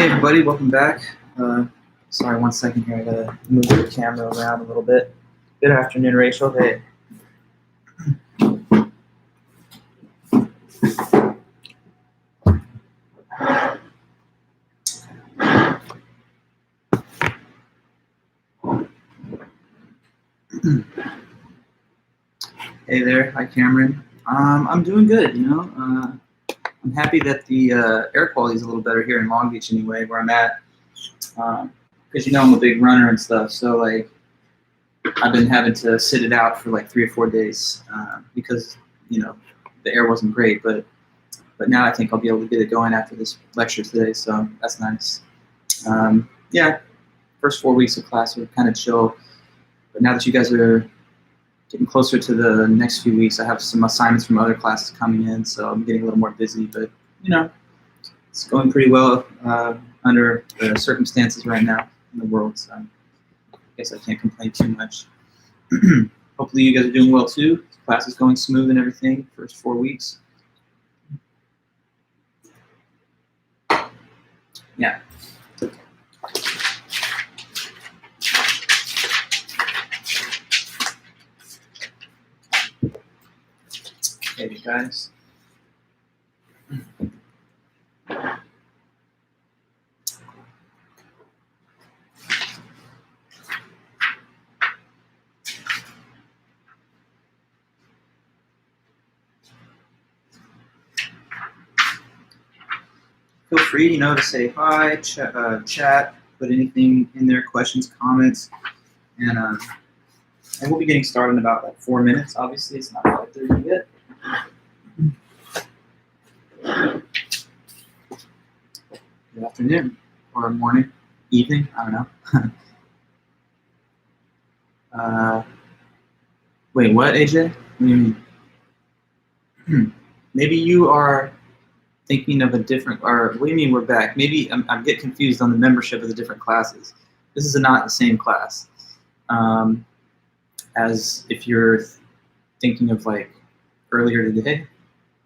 Hey everybody, welcome back. Sorry, 1 second here. I gotta move the camera around a little bit. Good afternoon, Rachel. Hey. Hey there. Hi, Cameron. I'm doing good. I'm happy that the air quality is a little better here in Long Beach, anyway, where I'm at. Because I'm a big runner and stuff, so like I've been having to sit it out for like 3 or 4 days because the air wasn't great, but now I think I'll be able to get it going after this lecture today, so that's nice. Yeah, first 4 weeks of class were kind of chill, but now that you guys are getting closer to the next few weeks, I have some assignments from other classes coming in, so I'm getting a little more busy, but it's going pretty well under the circumstances right now in the world, so I guess I can't complain too much. Hopefully you guys are doing well too. Class is going smooth and everything, first 4 weeks. Yeah. Hey, you guys. Feel free, to say hi, chat, put anything in there, questions, comments, and we'll be getting started in about like 4 minutes. Obviously, it's not 5:30 yet. Good afternoon, or morning, evening, I don't know. Wait, what, AJ? What do you mean? Maybe you are thinking of a different, or what do you mean we're back? Maybe I'm getting confused on the membership of the different classes. This is not the same class as if you're thinking of like earlier today.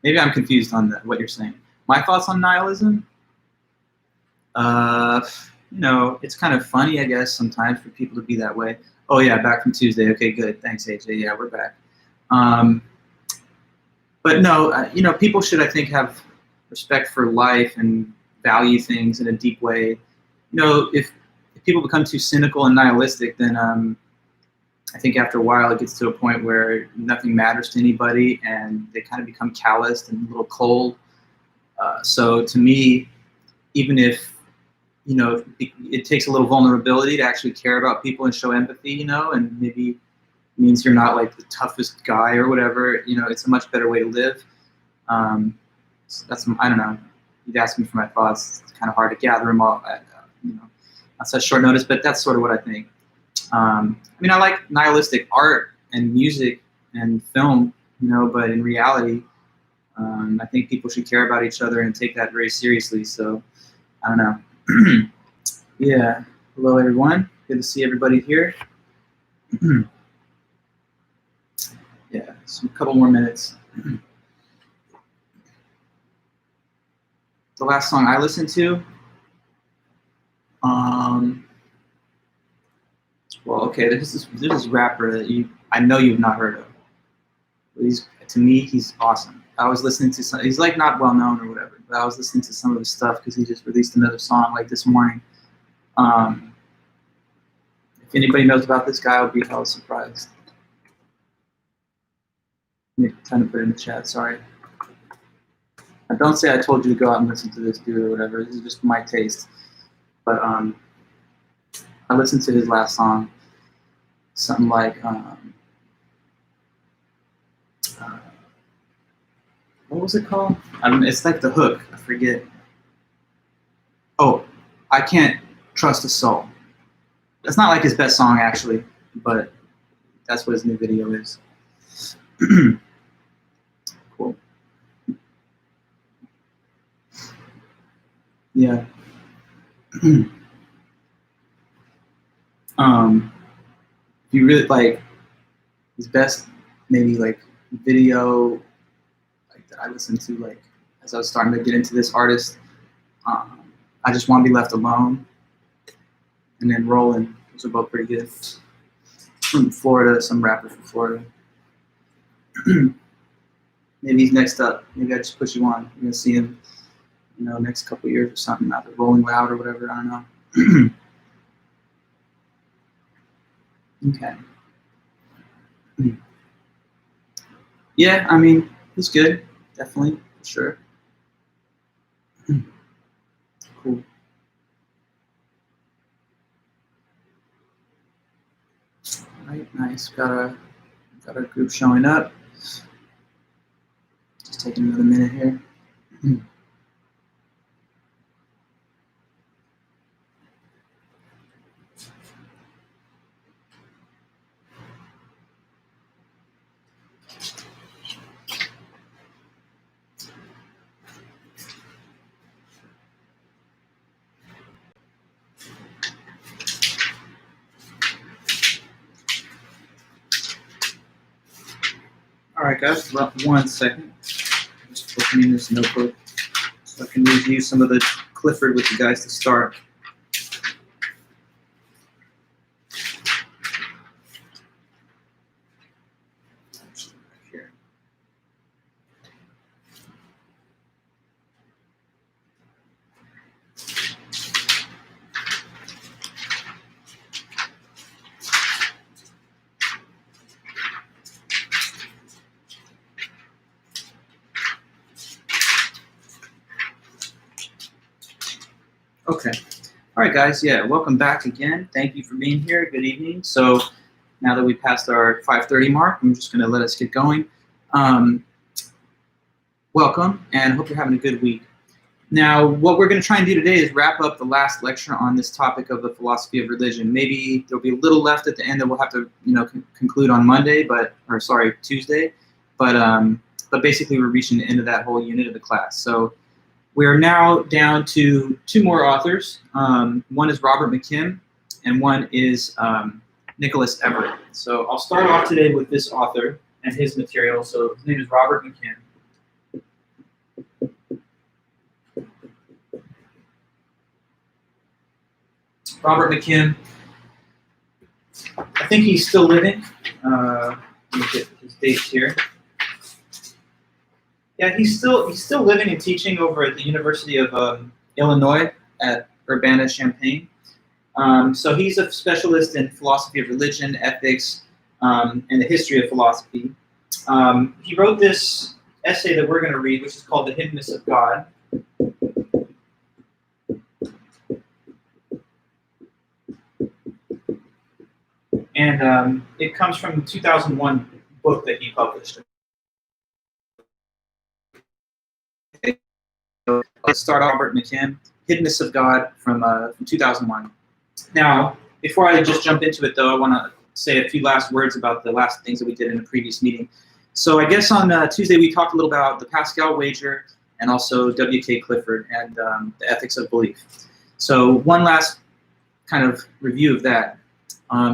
Maybe I'm confused on what you're saying. My thoughts on nihilism? It's kind of funny, I guess, sometimes for people to be that way. Oh yeah, back from Tuesday. Okay, good. Thanks, AJ. Yeah, we're back. But no, people should, I think, have respect for life and value things in a deep way. If people become too cynical and nihilistic, then I think after a while it gets to a point where nothing matters to anybody and they kind of become calloused and a little cold. So to me, even if, it takes a little vulnerability to actually care about people and show empathy, and maybe means you're not like the toughest guy or whatever, it's a much better way to live. So that's, I don't know, you'd ask me for my thoughts. It's kind of hard to gather them all at, on such short notice, but that's sort of what I think. I like nihilistic art and music and film, but in reality, I think people should care about each other and take that very seriously. So, I don't know. Yeah. Hello, everyone. Good to see everybody here. Yeah, so a couple more minutes. The last song I listened to, well, okay, there's this rapper that I know you've not heard of. To me, he's awesome. I was listening to he's like not well known or whatever, but I was listening to some of his stuff because he just released another song like this morning. If anybody knows about this guy, I'll be hella surprised. I'm trying to put it in the chat, sorry. Don't say I told you to go out and listen to this dude or whatever. This is just my taste. But I listened to his last song, something like, what was it called? It's like the hook. I forget. Oh, I Can't Trust a Soul. That's not like his best song, actually, but that's what his new video is. Cool. Yeah. If you really like his best, maybe like video like that I listened to like as I was starting to get into this artist, I Just Want to Be Left Alone, and then Rollin'. Those are both pretty good. From Florida, some rapper from Florida. Maybe he's next up. Maybe I just put you on. You're gonna see him, next couple of years or something. Either Rolling Loud or whatever. I don't know. Okay. Yeah, I mean, he's good. Definitely, for sure. Cool. All right, nice. Got our group showing up. Just taking another minute here. All right, guys, about 1 second. Just opening this notebook so I can review some of the Clifford with you guys to start. Okay. All right, guys. Yeah, welcome back again. Thank you for being here. Good evening. So now that we passed our 5:30 mark, I'm just going to let us get going. Welcome, and hope you're having a good week. Now, what we're going to try and do today is wrap up the last lecture on this topic of the philosophy of religion. Maybe there'll be a little left at the end that we'll have to, conclude on Tuesday. But basically, we're reaching the end of that whole unit of the class. So we're now down to two more authors. One is Robert McKim, and one is Nicholas Everett. So I'll start off today with this author and his material. So his name is Robert McKim. Robert McKim, I think he's still living. Let me get his dates here. Yeah, he's still living and teaching over at the University of Illinois at Urbana-Champaign. So he's a specialist in philosophy of religion, ethics, and the history of philosophy. He wrote this essay that we're going to read, which is called The Hiddenness of God. And it comes from the 2001 book that he published. Let's start off Robert McKim, Hiddenness of God from 2001. Now, before I just jump into it, though, I want to say a few last words about the last things that we did in the previous meeting. So I guess on Tuesday we talked a little about the Pascal wager and also W.K. Clifford and the ethics of belief. So one last kind of review of that.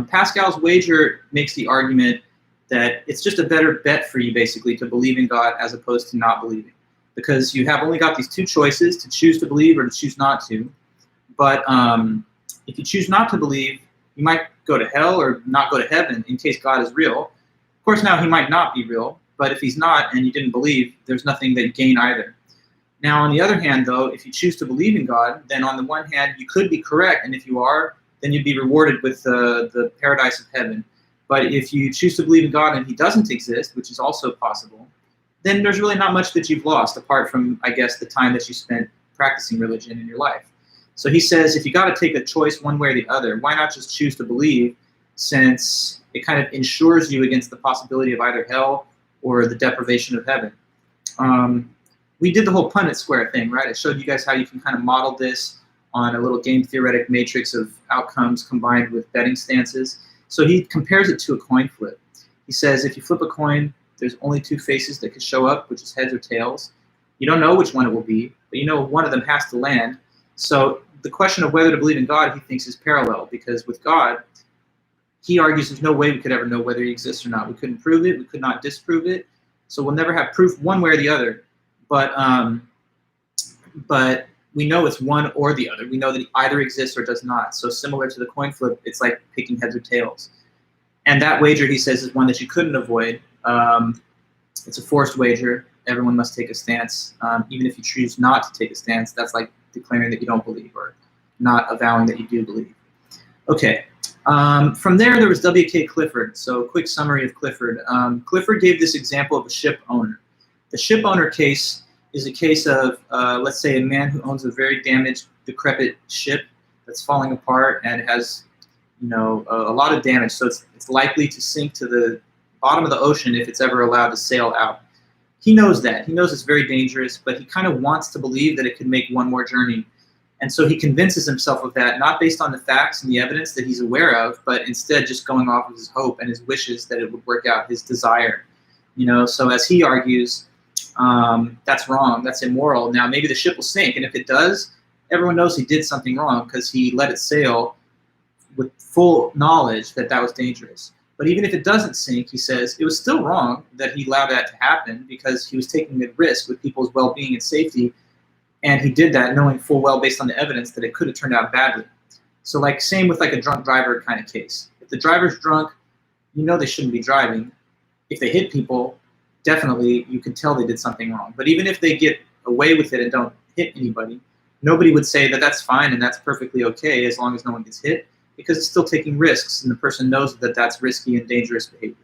Pascal's wager makes the argument that it's just a better bet for you, basically, to believe in God as opposed to not believing. Because you have only got these two choices, to choose to believe or to choose not to. But if you choose not to believe, you might go to hell or not go to heaven in case God is real. Of course, now he might not be real, but if he's not and you didn't believe, there's nothing that you gain either. Now, on the other hand, though, if you choose to believe in God, then on the one hand, you could be correct, and if you are, then you'd be rewarded with the paradise of heaven. But if you choose to believe in God and he doesn't exist, which is also possible, then there's really not much that you've lost apart from, I guess, the time that you spent practicing religion in your life. So he says, if you got to take a choice one way or the other, why not just choose to believe, since it kind of insures you against the possibility of either hell or the deprivation of heaven. We did the whole Punnett square thing, right? I showed you guys how you can kind of model this on a little game theoretic matrix of outcomes combined with betting stances. So he compares it to a coin flip. He says, if you flip a coin, there's only two faces that could show up, which is heads or tails. You don't know which one it will be, but you know one of them has to land. So the question of whether to believe in God, he thinks, is parallel, because with God, he argues there's no way we could ever know whether he exists or not. We couldn't prove it. We could not disprove it. So we'll never have proof one way or the other. But we know it's one or the other. We know that it either exists or does not. So similar to the coin flip, it's like picking heads or tails. And that wager, he says, is one that you couldn't avoid. It's a forced wager. Everyone must take a stance. Even if you choose not to take a stance, that's like declaring that you don't believe or not avowing that you do believe. Okay. From there was W.K. Clifford. So a quick summary of Clifford. Clifford gave this example of a ship owner. The ship owner case is a case of, let's say, a man who owns a very damaged, decrepit ship that's falling apart and has, a lot of damage. So it's likely to sink to the bottom of the ocean if it's ever allowed to sail out. He knows that. He knows it's very dangerous, but he kind of wants to believe that it can make one more journey. And so he convinces himself of that, not based on the facts and the evidence that he's aware of, but instead just going off of his hope and his wishes that it would work out, his desire. So as he argues, that's wrong, that's immoral. Now maybe the ship will sink, and if it does, everyone knows he did something wrong because he let it sail with full knowledge that that was dangerous. But even if it doesn't sink, he says, it was still wrong that he allowed that to happen because he was taking a risk with people's well-being and safety, and he did that knowing full well based on the evidence that it could have turned out badly. So like same with like a drunk driver kind of case. If the driver's drunk, they shouldn't be driving. If they hit people, definitely you can tell they did something wrong. But even if they get away with it and don't hit anybody, nobody would say that that's fine and that's perfectly okay as long as no one gets hit, because it's still taking risks and the person knows that that's risky and dangerous behavior.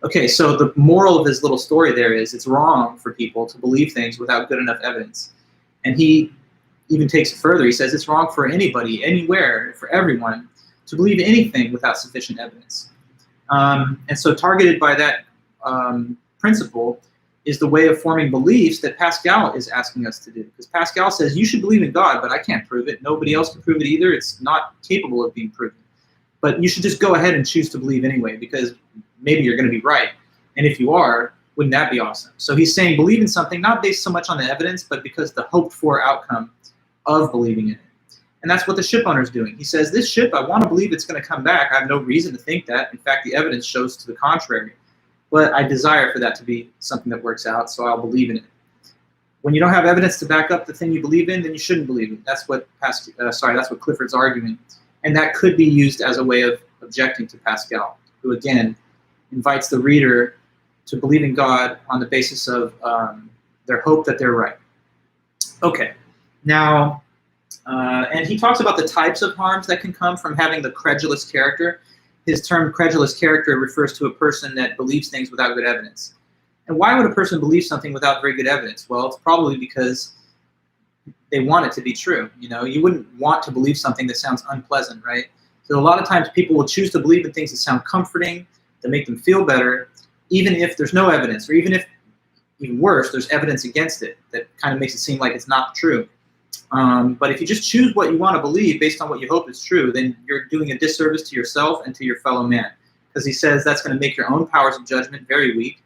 Okay, so the moral of his little story there is it's wrong for people to believe things without good enough evidence. And he even takes it further. He says it's wrong for anybody, anywhere, for everyone to believe anything without sufficient evidence. And so targeted by that principle is the way of forming beliefs that Pascal is asking us to do. Because Pascal says you should believe in God, but I can't prove it. Nobody else can prove it either. It's not capable of being proven. But you should just go ahead and choose to believe anyway, because maybe you're going to be right. And if you are, wouldn't that be awesome? So he's saying believe in something, not based so much on the evidence, but because the hoped-for outcome of believing in it. And that's what the ship owner is doing. He says, this ship, I want to believe it's going to come back. I have no reason to think that. In fact, the evidence shows to the contrary. But I desire for that to be something that works out, so I'll believe in it. When you don't have evidence to back up the thing you believe in, then you shouldn't believe it. That's what that's what Clifford's arguing. And that could be used as a way of objecting to Pascal, who again invites the reader to believe in God on the basis of their hope that they're right. Okay, now, and he talks about the types of harms that can come from having the credulous character. His term credulous character refers to a person that believes things without good evidence. And why would a person believe something without very good evidence? Well, it's probably because they want it to be true. You wouldn't want to believe something that sounds unpleasant, right? So a lot of times people will choose to believe in things that sound comforting, that make them feel better, even if there's no evidence, or even if, even worse, there's evidence against it that kind of makes it seem like it's not true. But if you just choose what you want to believe based on what you hope is true, then you're doing a disservice to yourself and to your fellow man. Because he says that's going to make your own powers of judgment very weak.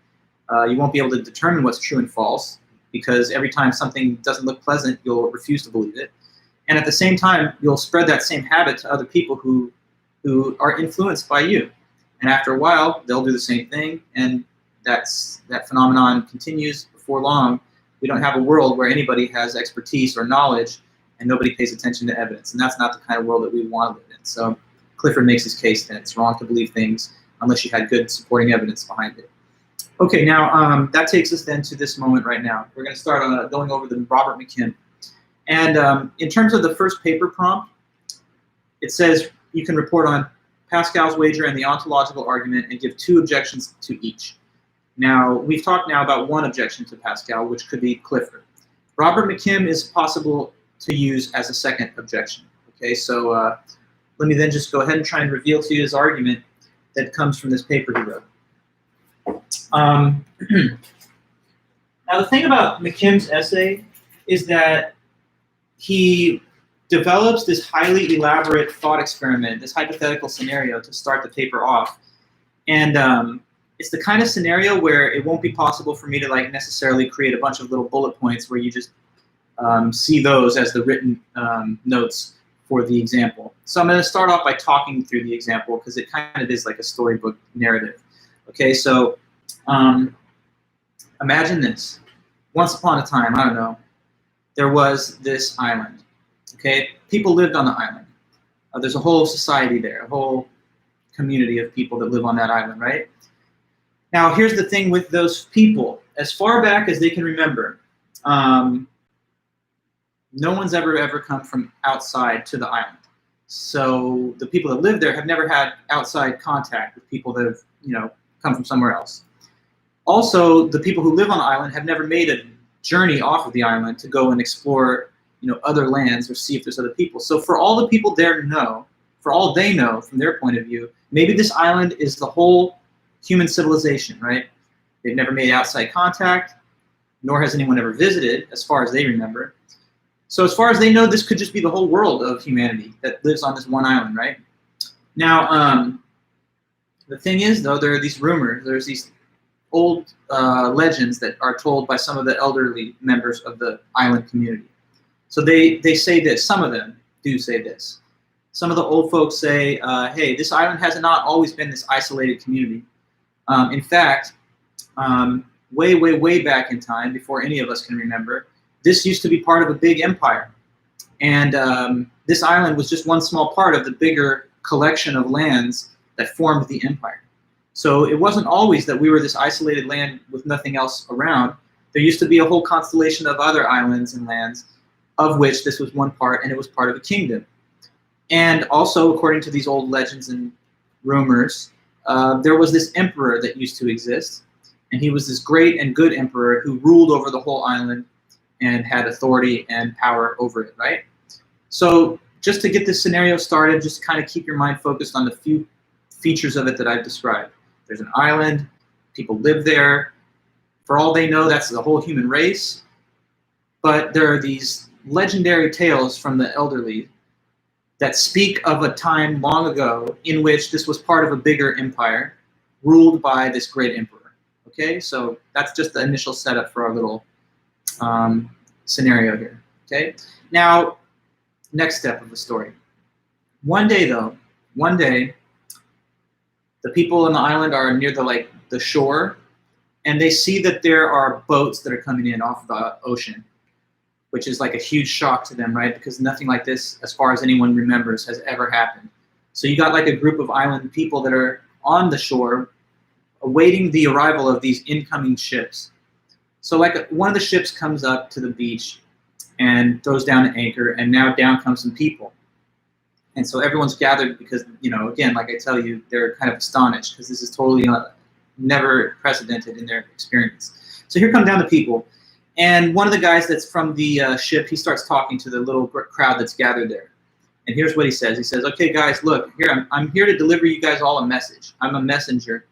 You won't be able to determine what's true and false, because every time something doesn't look pleasant, you'll refuse to believe it. And at the same time, you'll spread that same habit to other people who are influenced by you. And after a while, they'll do the same thing, and that phenomenon continues. Before long, we don't have a world where anybody has expertise or knowledge and nobody pays attention to evidence. And that's not the kind of world that we want to live in. So Clifford makes his case that it's wrong to believe things unless you had good supporting evidence behind it. Okay, now that takes us then to this moment right now. We're going to start going over the Robert McKim. And in terms of the first paper prompt, it says you can report on Pascal's wager and the ontological argument and give 2 objections to each. Now, we've talked now about 1 objection to Pascal, which could be Clifford. Robert McKim is possible to use as a second objection. Okay, so let me then just go ahead and try and reveal to you his argument that comes from this paper he wrote. Now, the thing about McKim's essay is that he develops this highly elaborate thought experiment, this hypothetical scenario to start the paper off. And it's the kind of scenario where it won't be possible for me to necessarily create a bunch of little bullet points where you just see those as the written notes for the example. So I'm going to start off by talking through the example because it kind of is like a storybook narrative. Okay, so imagine this. Once upon a time, I don't know, there was this island. Okay, people lived on the island. There's a whole society there, a whole community of people that live on that island, right? Now, here's the thing with those people. As far back as they can remember, no one's ever come from outside to the island. So the people that live there have never had outside contact with people that have, come from somewhere else. Also, the people who live on the island have never made a journey off of the island to go and explore, other lands or see if there's other people. So for all the people there know, for all they know from their point of view, maybe this island is the whole human civilization, right? They've never made outside contact, nor has anyone ever visited, as far as they remember. So as far as they know, this could just be the whole world of humanity that lives on this one island, right? Now, the thing is, though, there are these rumors, there's these old legends that are told by some of the elderly members of the island community. So they say this, some of them do say this. Some of the old folks say, hey, this island has not always been this isolated community. In fact, way back in time, before any of us can remember, this used to be part of a big empire. And this island was just one small part of the bigger collection of lands that formed the empire. So it wasn't always that we were this isolated land with nothing else around. There used to be a whole constellation of other islands and lands, of which this was one part, and it was part of a kingdom. And also, according to these old legends and rumors, there was this emperor that used to exist, and he was this great and good emperor who ruled over the whole island and had authority and power over it, right? So just to get this scenario started, just kind of keep your mind focused on the few features of it that I've described. There's an island, people live there. For all they know, that's the whole human race. But there are these legendary tales from the elderly that speak of a time long ago in which this was part of a bigger empire ruled by this great emperor. Okay, so that's just the initial setup for our little scenario here. Okay, now next step of the story. One day, the people on the island are near the shore, and they see that there are boats that are coming in off the ocean, which is like a huge shock to them, right? Because nothing like this, as far as anyone remembers, has ever happened. So you got like a group of island people that are on the shore awaiting the arrival of these incoming ships. So like one of the ships comes up to the beach and throws down an anchor, and now down come some people. And so everyone's gathered because, again, like I tell you, they're kind of astonished because this is totally never precedented in their experience. So here come down the people. And one of the guys that's from the ship, he starts talking to the little crowd that's gathered there. And here's what he says. He says, okay, guys, look, here I'm here to deliver you guys all a message. I'm a messenger.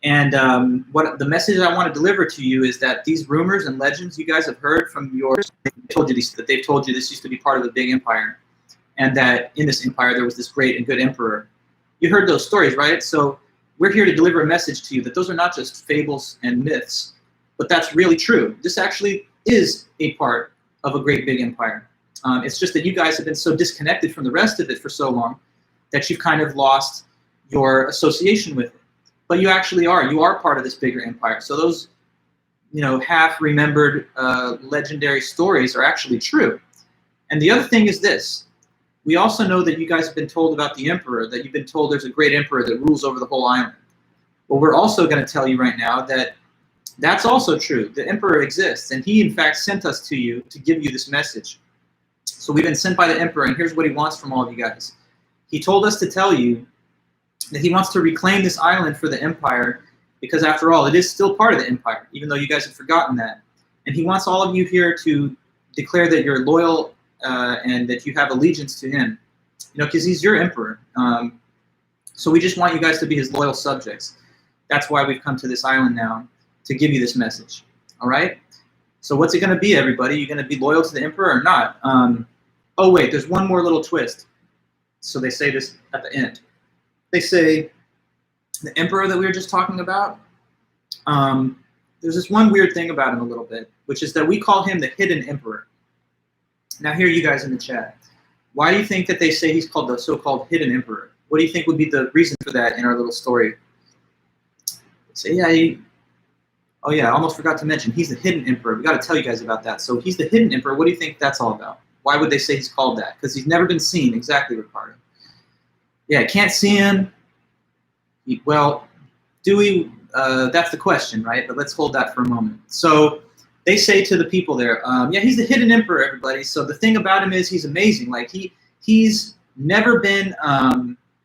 And what the message I want to deliver to you is that these rumors and legends you guys have heard from yours, they've told you this used to be part of a big empire. And that in this empire there was this great and good emperor. You heard those stories, right? So we're here to deliver a message to you that those are not just fables and myths, but that's really true. This actually is a part of a great big empire. It's just that you guys have been so disconnected from the rest of it for so long that you've kind of lost your association with it. But you actually are. You are part of this bigger empire. So those, half-remembered legendary stories are actually true. And the other thing is this. We also know that you guys have been told about the emperor, that you've been told there's a great emperor that rules over the whole island. Well, we're also going to tell you right now that that's also true. The emperor exists, and he, in fact, sent us to you to give you this message. So we've been sent by the emperor, and here's what he wants from all of you guys. He told us to tell you that he wants to reclaim this island for the empire because, after all, it is still part of the empire, even though you guys have forgotten that. And he wants all of you here to declare that you're loyal and that you have allegiance to him, because he's your emperor. So we just want you guys to be his loyal subjects. That's why we've come to this island now, to give you this message. All right? So what's it going to be, everybody? Are you going to be loyal to the emperor or not? Oh, wait, there's one more little twist. So they say this at the end. They say, the emperor that we were just talking about, there's this one weird thing about him a little bit, which is that we call him the hidden emperor. Now here, you guys in the chat, why do you think that they say he's called the so-called hidden emperor? What do you think would be the reason for that in our little story? Say, yeah, Oh yeah, I almost forgot to mention, he's the hidden emperor. We got to tell you guys about that. So he's the hidden emperor. What do you think that's all about? Why would they say he's called that? Because he's never been seen. Exactly, Ricardo. Yeah, can't see him. Well, do we? That's the question, right? But let's hold that for a moment. So they say to the people there, yeah, he's the hidden emperor, everybody. So the thing about him is he's amazing. Like he's never been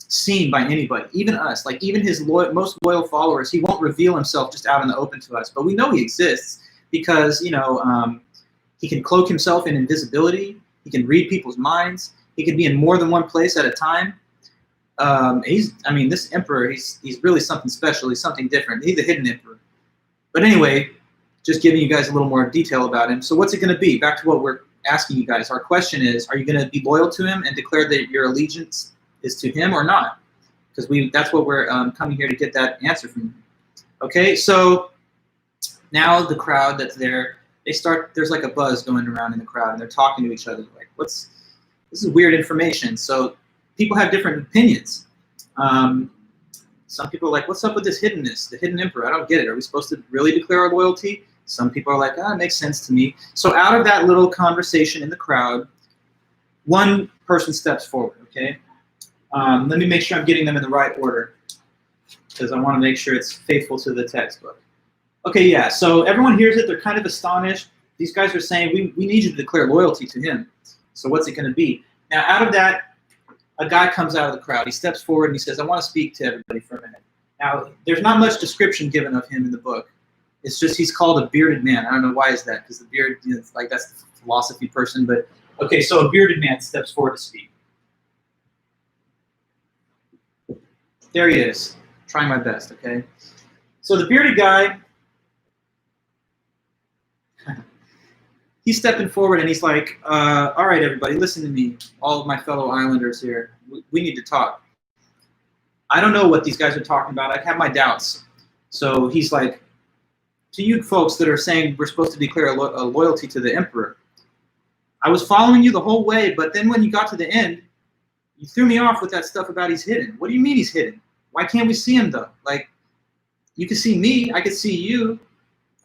seen by anybody, even us. Like even his most loyal followers, he won't reveal himself just out in the open to us. But we know he exists because he can cloak himself in invisibility. He can read people's minds. He can be in more than one place at a time. This emperor, he's really something special. He's something different. He's the hidden emperor. But anyway, just giving you guys a little more detail about him. So what's it going to be? Back to what we're asking you guys. Our question is, are you going to be loyal to him and declare that your allegiance is to him or not? Because that's what we're coming here to get that answer from him. Okay, so now the crowd that's there, there's like a buzz going around in the crowd, and they're talking to each other. Like, this is weird information. So people have different opinions. Some people are like, what's up with this hiddenness, the hidden emperor? I don't get it. Are we supposed to really declare our loyalty? Some people are like, it makes sense to me. So out of that little conversation in the crowd, one person steps forward, okay? Let me make sure I'm getting them in the right order because I want to make sure it's faithful to the textbook. Okay, yeah, so everyone hears it. They're kind of astonished. These guys are saying, we need you to declare loyalty to him. So what's it going to be? Now, out of that, a guy comes out of the crowd. He steps forward and he says, I want to speak to everybody for a minute. Now, there's not much description given of him in the book. It's just he's called a bearded man. I don't know why is that, because the beard, it's like that's the philosophy person. But okay, so a bearded man steps forward to speak. There he is. Trying my best, okay? So the bearded guy, he's stepping forward and he's like, all right, everybody, listen to me. All of my fellow islanders here. We need to talk. I don't know what these guys are talking about. I have my doubts. So he's like, to you folks that are saying we're supposed to declare a loyalty to the emperor, I was following you the whole way, but then when you got to the end, you threw me off with that stuff about he's hidden. What do you mean he's hidden? Why can't we see him, though? Like, you can see me. I can see you.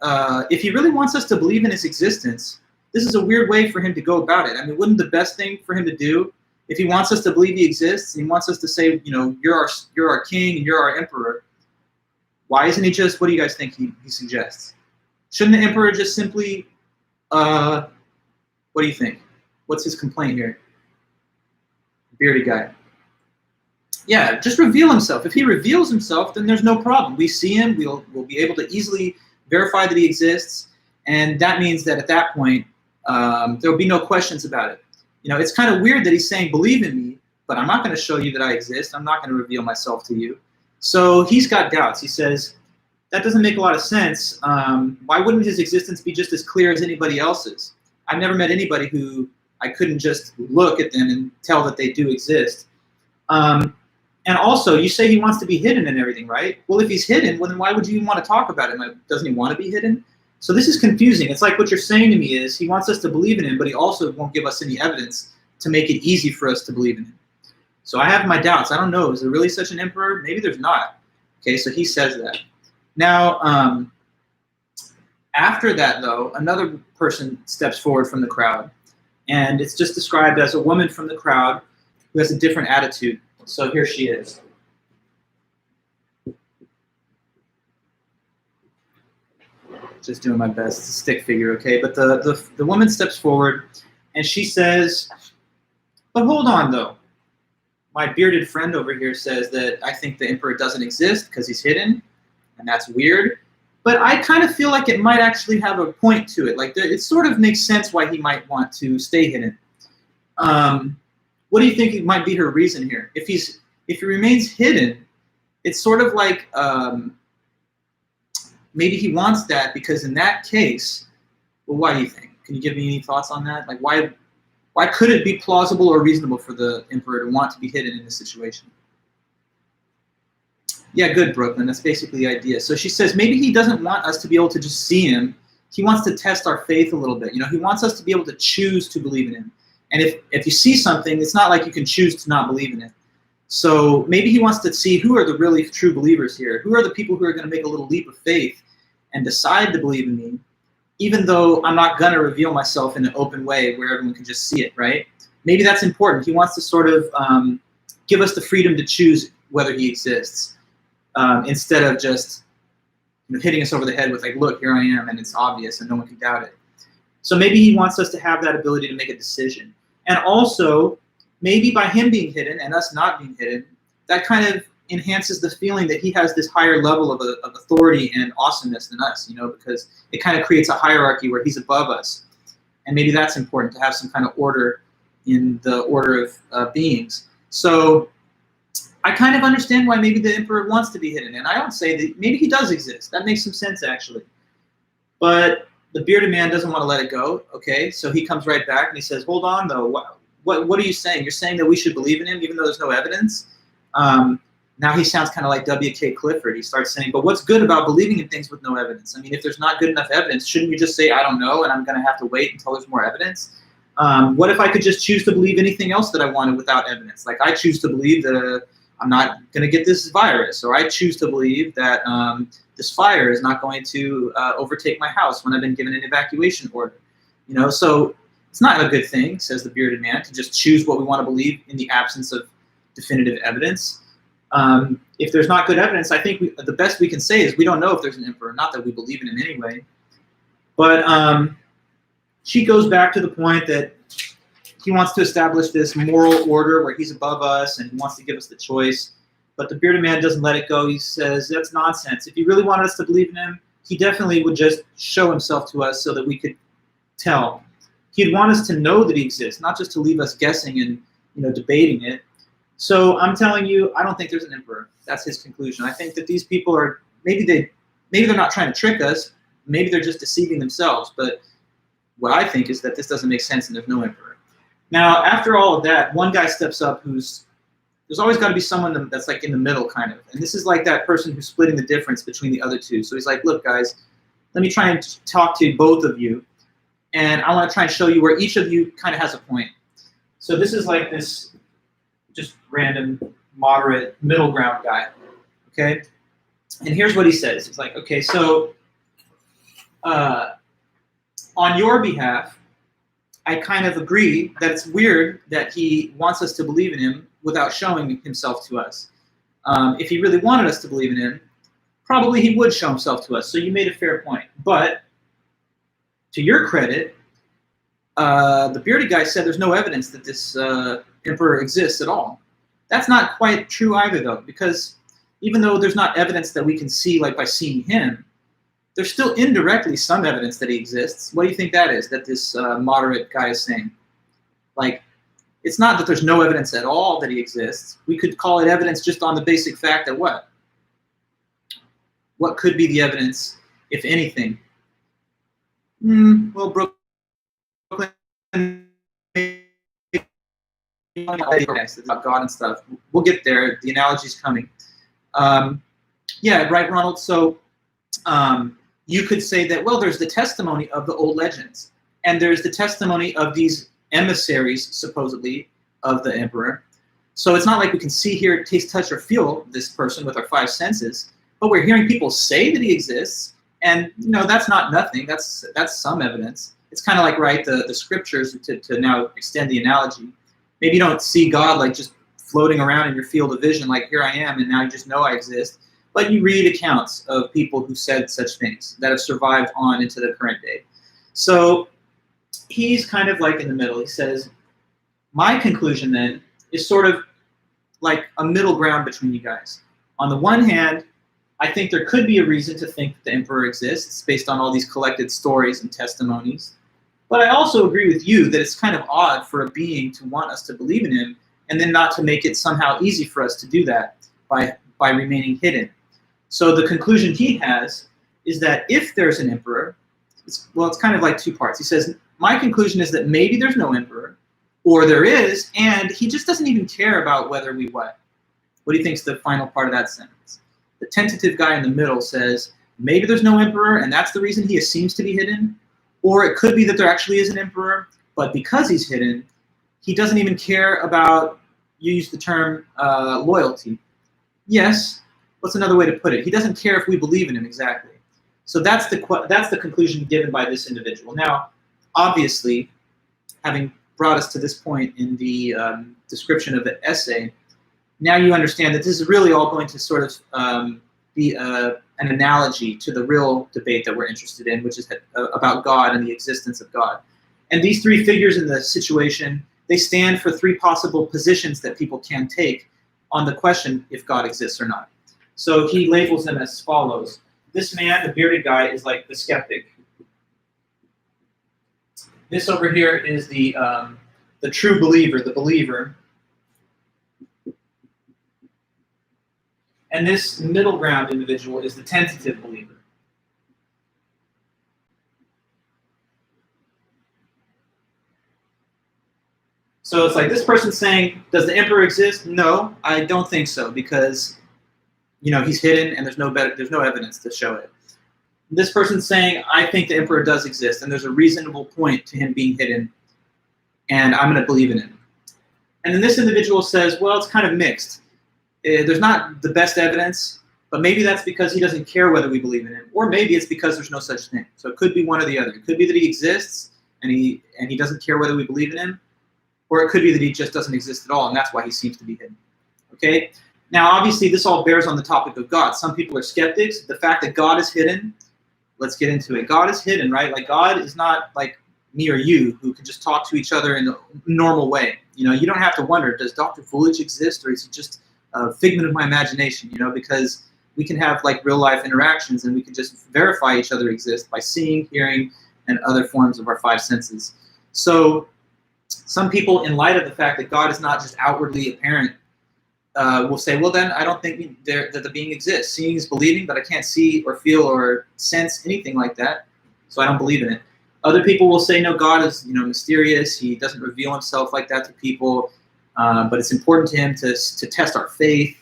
If he really wants us to believe in his existence, this is a weird way for him to go about it. I mean, wouldn't the best thing for him to do, if he wants us to believe he exists, and he wants us to say, you're our king and you're our emperor, why isn't he just, what do you guys think he suggests? Shouldn't the emperor just simply, what do you think? What's his complaint here? Bearded guy. Yeah, just reveal himself. If he reveals himself, then there's no problem. We see him, we'll be able to easily verify that he exists, and that means that at that point, there will be no questions about it. It's kind of weird that he's saying, believe in me, but I'm not going to show you that I exist. I'm not going to reveal myself to you. So he's got doubts. He says, that doesn't make a lot of sense. Why wouldn't his existence be just as clear as anybody else's? I've never met anybody who I couldn't just look at them and tell that they do exist. And also, you say he wants to be hidden and everything, right? Well, if he's hidden, well, then why would you even want to talk about him? Doesn't he want to be hidden? So this is confusing. It's like what you're saying to me is he wants us to believe in him, but he also won't give us any evidence to make it easy for us to believe in him. So I have my doubts. I don't know. Is there really such an emperor? Maybe there's not. Okay, so he says that. Now, after that, though, another person steps forward from the crowd. And it's just described as a woman from the crowd who has a different attitude. So here she is. Just doing my best. It's a stick figure, okay? But the woman steps forward, and she says, but hold on, though. My bearded friend over here says that I think the emperor doesn't exist because he's hidden, and that's weird. But I kind of feel like it might actually have a point to it. Like it sort of makes sense why he might want to stay hidden. What do you think might be her reason here? If he remains hidden, it's sort of like maybe he wants that because in that case, well, why do you think? Can you give me any thoughts on that? Like why could it be plausible or reasonable for the emperor to want to be hidden in this situation? Yeah, good, Brooklyn. That's basically the idea. So she says maybe he doesn't want us to be able to just see him. He wants to test our faith a little bit. He wants us to be able to choose to believe in him. And if you see something, it's not like you can choose to not believe in it. So maybe he wants to see who are the really true believers here. Who are the people who are going to make a little leap of faith and decide to believe in me, even though I'm not going to reveal myself in an open way where everyone can just see it, right? Maybe that's important. He wants to sort of give us the freedom to choose whether he exists, instead of just hitting us over the head with like, look, here I am, and it's obvious and no one can doubt it. So maybe he wants us to have that ability to make a decision. And also, maybe by him being hidden and us not being hidden, that kind of enhances the feeling that he has this higher level of authority and awesomeness than us, because it kind of creates a hierarchy where he's above us. And maybe that's important, to have some kind of order in the order of beings. So I kind of understand why maybe the emperor wants to be hidden. And I would say that maybe he does exist. That makes some sense, actually. But the bearded man doesn't want to let it go. Okay, so he comes right back and he says, hold on, though. What are you saying? You're saying that we should believe in him even though there's no evidence? Now he sounds kind of like W.K. Clifford. He starts saying, but what's good about believing in things with no evidence? I mean, if there's not good enough evidence, shouldn't you just say, I don't know, and I'm going to have to wait until there's more evidence? What if I could just choose to believe anything else that I wanted without evidence? Like, I choose to believe that I'm not going to get this virus, or I choose to believe that this fire is not going to overtake my house when I've been given an evacuation order. So it's not a good thing, says the bearded man, to just choose what we want to believe in the absence of definitive evidence. If there's not good evidence, I think the best we can say is we don't know if there's an emperor, not that we believe in him anyway. But she goes back to the point that he wants to establish this moral order where he's above us and he wants to give us the choice. But the bearded man doesn't let it go. He says, that's nonsense. If he really wanted us to believe in him, he definitely would just show himself to us so that we could tell. He'd want us to know that he exists, not just to leave us guessing and debating it. So I'm telling you, I don't think there's an emperor. That's his conclusion. I think that these people are, maybe they're not trying to trick us. Maybe they're just deceiving themselves. But what I think is that this doesn't make sense and there's no emperor. Now, after all of that, one guy steps up there's always got to be someone that's like in the middle kind of. And this is like that person who's splitting the difference between the other two. So he's like, look, guys, let me try and talk to both of you. And I want to try and show you where each of you kind of has a point. So this is like this just random, moderate, middle ground guy, okay? And here's what he says. He's like, okay, so on your behalf, I kind of agree that it's weird that he wants us to believe in him without showing himself to us. If he really wanted us to believe in him, probably he would show himself to us. So you made a fair point. But to your credit, the bearded guy said there's no evidence that this emperor exists at all. That's not quite true either, though, because even though there's not evidence that we can see, like by seeing him, there's still indirectly some evidence that he exists. What do you think that is, that this moderate guy is saying? Like, it's not that there's no evidence at all that he exists. We could call it evidence just on the basic fact that what? What could be the evidence, if anything? Well, Brooklyn, about God and stuff. We'll get there. The analogy's coming. Yeah, right, Ronald. So you could say that, well, there's the testimony of the old legends, and there's the testimony of these emissaries, supposedly, of the emperor. So it's not like we can see, hear, taste, touch, or feel this person with our five senses, but we're hearing people say that he exists, and that's not nothing. That's some evidence. It's kind of like, right, the scriptures, to now extend the analogy. Maybe you don't see God like just floating around in your field of vision, like here I am, and now you just know I exist. But you read accounts of people who said such things that have survived on into the current day. So he's kind of like in the middle. He says, my conclusion then is sort of like a middle ground between you guys. On the one hand, I think there could be a reason to think that the emperor exists based on all these collected stories and testimonies. But I also agree with you that it's kind of odd for a being to want us to believe in him and then not to make it somehow easy for us to do that by remaining hidden. So the conclusion he has is that if there's an emperor, it's kind of like two parts. He says, my conclusion is that maybe there's no emperor, or there is, and he just doesn't even care about whether we what. What do you think is the final part of that sentence? The tentative guy in the middle says, maybe there's no emperor, and that's the reason he seems to be hidden. Or it could be that there actually is an emperor, but because he's hidden, he doesn't even care about, you use the term loyalty. Yes, what's another way to put it? He doesn't care if we believe in him exactly. So that's the conclusion given by this individual. Now, obviously, having brought us to this point in the description of the essay, now you understand that this is really all going to sort of be an analogy to the real debate that we're interested in, which is about God and the existence of God. And these three figures in the situation, they stand for three possible positions that people can take on the question if God exists or not. So he labels them as follows. This man, the bearded guy, is like the skeptic. This over here is the true believer, the believer. And this middle ground individual is the tentative believer. So it's like this person saying, does the emperor exist? No, I don't think so, because he's hidden and there's no evidence to show it. This person's saying, I think the emperor does exist and there's a reasonable point to him being hidden and I'm going to believe in him. And then this individual says, well, it's kind of mixed. There's not the best evidence, but maybe that's because he doesn't care whether we believe in him, or maybe it's because there's no such thing. So it could be one or the other. It could be that he exists and he doesn't care whether we believe in him, or it could be that he just doesn't exist at all and that's why he seems to be hidden. Okay? Now, obviously, this all bears on the topic of God. Some people are skeptics. The fact that God is hidden, let's get into it. God is hidden, right? Like, God is not like me or you who can just talk to each other in a normal way. You don't have to wonder, does Dr. Foolish exist, or is he just a figment of my imagination? Because we can have like real life interactions and we can just verify each other exist by seeing, hearing, and other forms of our five senses. So some people, in light of the fact that God is not just outwardly apparent, will say, well, then I don't think that the being exists. Seeing is believing, but I can't see or feel or sense anything like that, so I don't believe in it. Other people will say, no, God is mysterious. He doesn't reveal himself like that to people, but it's important to him to test our faith.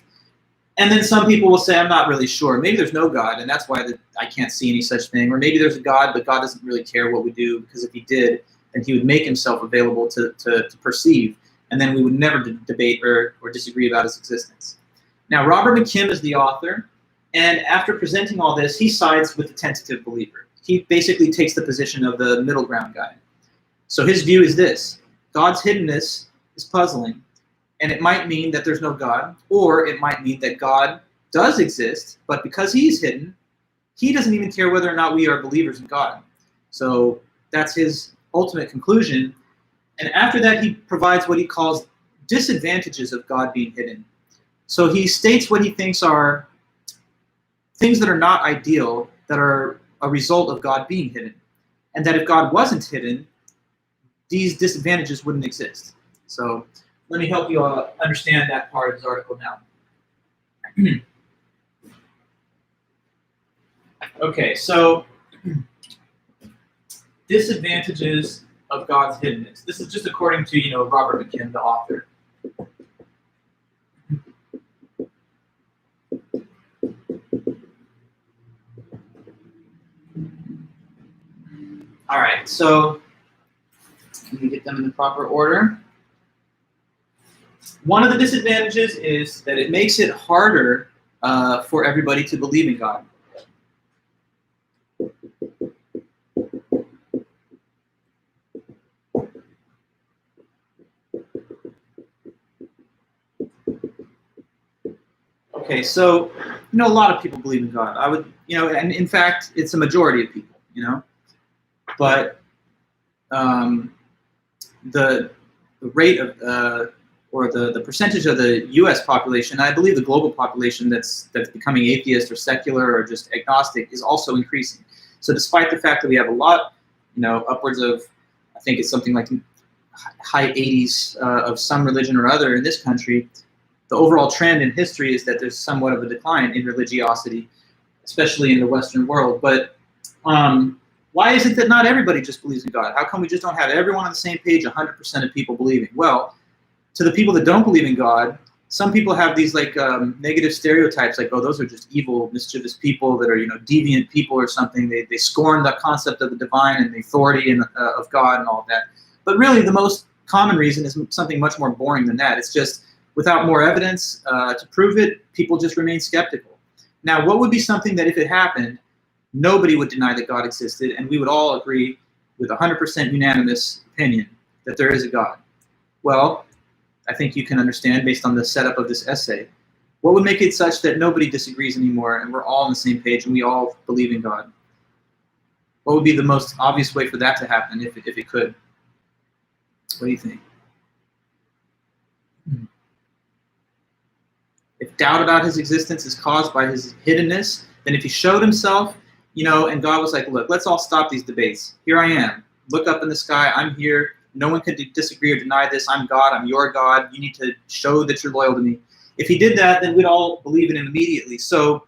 And then some people will say, I'm not really sure. Maybe there's no God, and that's why I can't see any such thing. Or maybe there's a God, but God doesn't really care what we do, because if he did, then he would make himself available to perceive. And then we would never debate or disagree about his existence. Now, Robert McKim is the author, and after presenting all this, he sides with the tentative believer. He basically takes the position of the middle ground guy. So his view is this: God's hiddenness is puzzling, and it might mean that there's no God, or it might mean that God does exist, but because he's hidden, he doesn't even care whether or not we are believers in God. So that's his ultimate conclusion. And after that, he provides what he calls disadvantages of God being hidden. So he states what he thinks are things that are not ideal, that are a result of God being hidden. And that if God wasn't hidden, these disadvantages wouldn't exist. So let me help you understand that part of his article now. Okay, so disadvantages of God's hiddenness. This is just according to, Robert McKim, the author. All right, so let me get them in the proper order. One of the disadvantages is that it makes it harder for everybody to believe in God. Okay, so a lot of people believe in God. I would, and in fact, it's a majority of people, but the rate of or the percentage of the U.S. population, I believe the global population that's becoming atheist or secular or just agnostic, is also increasing. So despite the fact that we have a lot, upwards of, I think it's something like high 80s of some religion or other in this country, the overall trend in history is that there's somewhat of a decline in religiosity, especially in the Western world. But why is it that not everybody just believes in God? How come we just don't have everyone on the same page, 100% of people believing? Well, to the people that don't believe in God, some people have these negative stereotypes, like, oh, those are just evil, mischievous people that are, deviant people or something. They scorn the concept of the divine and the authority of God and all of that. But really, the most common reason is something much more boring than that. It's just, without more evidence to prove it, people just remain skeptical. Now, what would be something that, if it happened, nobody would deny that God existed, and we would all agree with 100% unanimous opinion that there is a God. Well, I think you can understand based on the setup of this essay, what would make it such that nobody disagrees anymore and we're all on the same page and we all believe in God? What would be the most obvious way for that to happen if it could? What do you think? If doubt about his existence is caused by his hiddenness, then if he showed himself, and God was like, look, let's all stop these debates. Here I am. Look up in the sky. I'm here. No one can disagree or deny this. I'm God. I'm your God. You need to show that you're loyal to me. If he did that, then we'd all believe in him immediately. So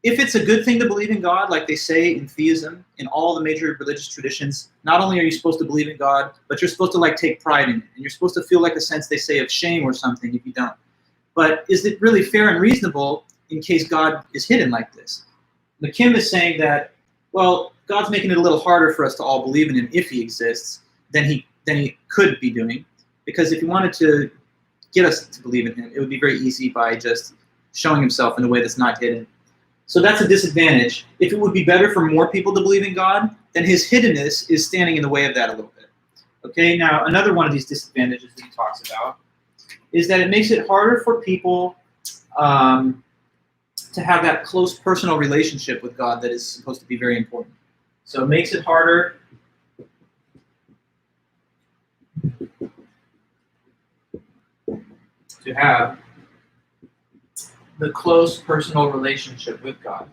if it's a good thing to believe in God, like they say in theism, in all the major religious traditions, not only are you supposed to believe in God, but you're supposed to take pride in it. And you're supposed to feel like a sense, they say, of shame or something if you don't. But is it really fair and reasonable in case God is hidden like this? McKim is saying that, well, God's making it a little harder for us to all believe in him if he exists than he could be doing. Because if he wanted to get us to believe in him, it would be very easy by just showing himself in a way that's not hidden. So that's a disadvantage. If it would be better for more people to believe in God, then his hiddenness is standing in the way of that a little bit. Okay, now another one of these disadvantages that he talks about is that it makes it harder for people to have that close personal relationship with God that is supposed to be very important. So it makes it harder to have the close personal relationship with God.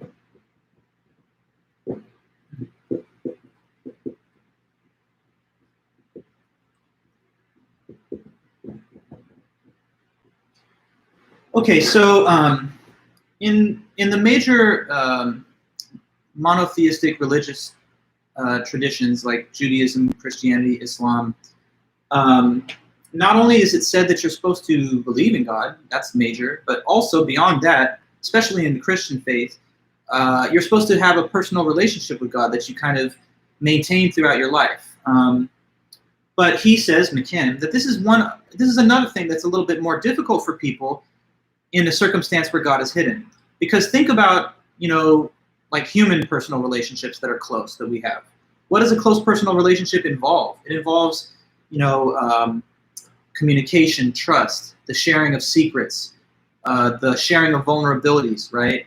Okay, so in the major monotheistic religious traditions like Judaism, Christianity, Islam, not only is it said that you're supposed to believe in God, that's major, but also beyond that, especially in the Christian faith, you're supposed to have a personal relationship with God that you kind of maintain throughout your life. But he says, McKim, that this is another thing that's a little bit more difficult for people in a circumstance where God is hidden. Because think about, like human personal relationships that are close that we have. What does a close personal relationship involve? It involves, communication, trust, the sharing of secrets, the sharing of vulnerabilities, right?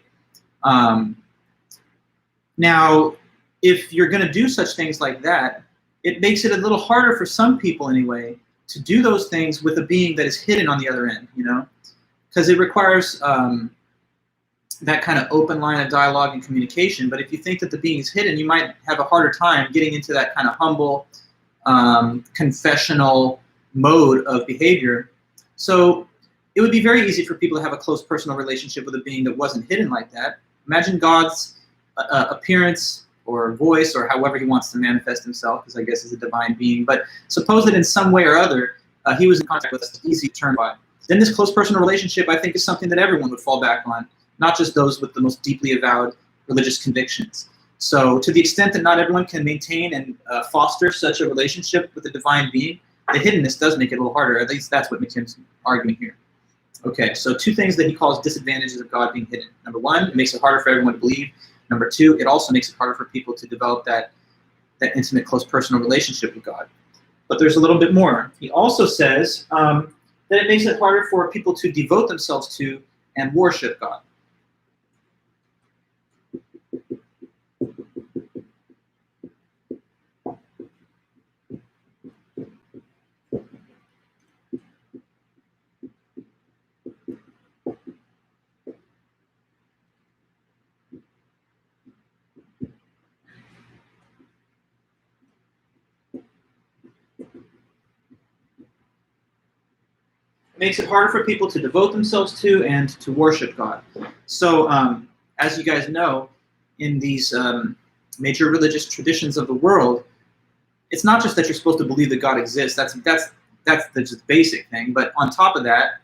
Now, if you're going to do such things like that, it makes it a little harder for some people anyway to do those things with a being that is hidden on the other end, because it requires that kind of open line of dialogue and communication. But if you think that the being is hidden, you might have a harder time getting into that kind of humble, confessional mode of behavior. So it would be very easy for people to have a close personal relationship with a being that wasn't hidden like that. Imagine God's appearance or voice, or however he wants to manifest himself, because I guess he's a divine being. But suppose that in some way or other, he was in contact with us, easy to turn by. Then this close personal relationship, I think, is something that everyone would fall back on, not just those with the most deeply avowed religious convictions. So to the extent that not everyone can maintain and foster such a relationship with the divine being, the hiddenness does make it a little harder. At least that's what McKim's arguing here. Okay, so two things that he calls disadvantages of God being hidden. Number one, it makes it harder for everyone to believe. Number two, it also makes it harder for people to develop that intimate, close personal relationship with God. But there's a little bit more. He also says that it makes it harder for people to devote themselves to and worship God. It makes it harder for people to devote themselves to and to worship God. So, as you guys know, in these major religious traditions of the world, it's not just that you're supposed to believe that God exists. That's the just basic thing. But on top of that,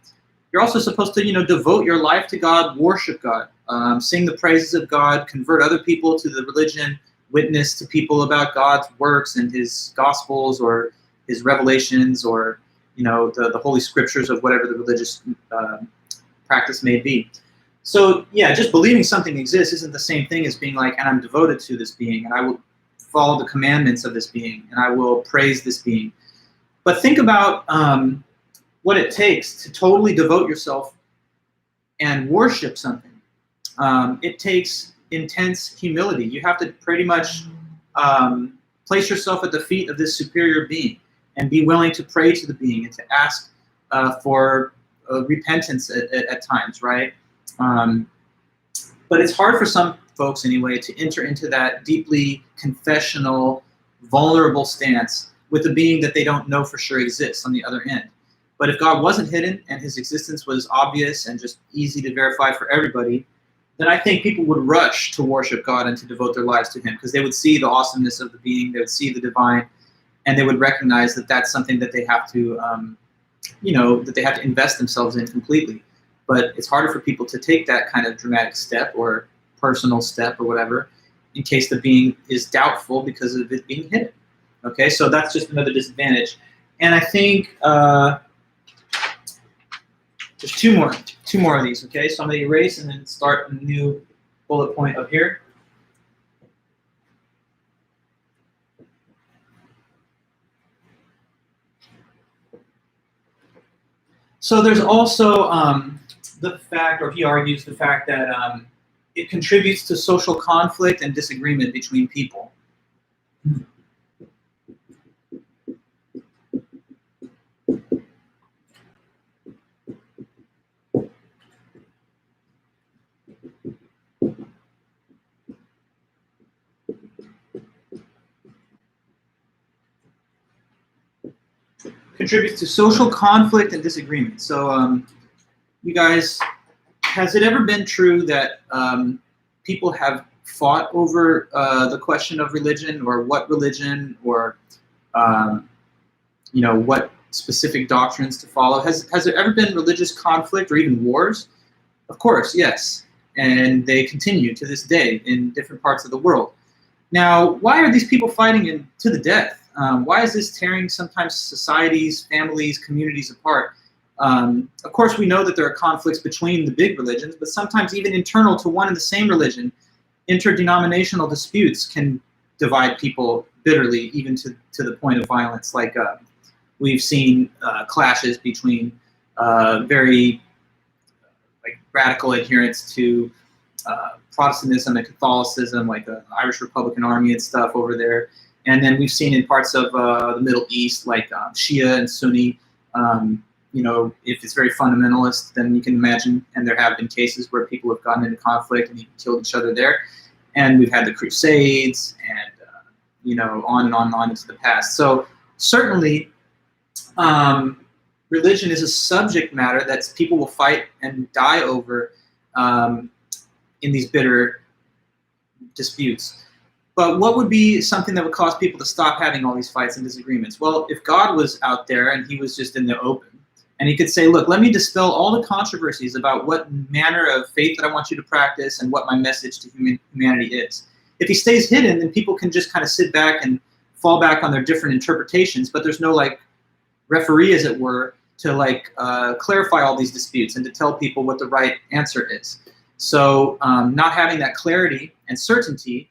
you're also supposed to, devote your life to God, worship God, sing the praises of God, convert other people to the religion, witness to people about God's works and his gospels or his revelations or the Holy Scriptures of whatever the religious practice may be. So yeah, just believing something exists isn't the same thing as being like, and I'm devoted to this being, and I will follow the commandments of this being, and I will praise this being. But think about what it takes to totally devote yourself and worship something. It takes intense humility. You have to pretty much place yourself at the feet of this superior being and be willing to pray to the being and to ask for repentance at times, right? But it's hard for some folks anyway to enter into that deeply confessional, vulnerable stance with a being that they don't know for sure exists on the other end. But if God wasn't hidden and his existence was obvious and just easy to verify for everybody, then I think people would rush to worship God and to devote their lives to him because they would see the awesomeness of the being, they would see the divine, and they would recognize that that's something that they have to, that they have to invest themselves in completely. But it's harder for people to take that kind of dramatic step or personal step or whatever in case the being is doubtful because of it being hidden. Okay, so that's just another disadvantage. And I think there's two more of these, okay? So I'm going to erase and then start a new bullet point up here. So there's also the fact, or he argues the fact that it contributes to social conflict and disagreement between people. Contributes to social conflict and disagreement. So you guys, has it ever been true that people have fought over the question of religion or what religion or what specific doctrines to follow? Has there ever been religious conflict or even wars? Of course, yes. And they continue to this day in different parts of the world. Now, why are these people fighting to the death? Why is this tearing sometimes societies, families, communities apart? Of course, we know that there are conflicts between the big religions, but sometimes even internal to one and the same religion, interdenominational disputes can divide people bitterly, even to the point of violence. Like we've seen clashes between very radical adherents to Protestantism and Catholicism, like the Irish Republican Army and stuff over there. And then we've seen in parts of the Middle East, like Shia and Sunni, if it's very fundamentalist, then you can imagine, and there have been cases where people have gotten into conflict and even killed each other there. And we've had the Crusades and, on and on and on into the past. So certainly religion is a subject matter that people will fight and die over in these bitter disputes. But what would be something that would cause people to stop having all these fights and disagreements? Well, if God was out there and he was just in the open, and he could say, look, let me dispel all the controversies about what manner of faith that I want you to practice and what my message to humanity is. If he stays hidden, then people can just kind of sit back and fall back on their different interpretations, but there's no referee, as it were, to clarify all these disputes and to tell people what the right answer is. So not having that clarity and certainty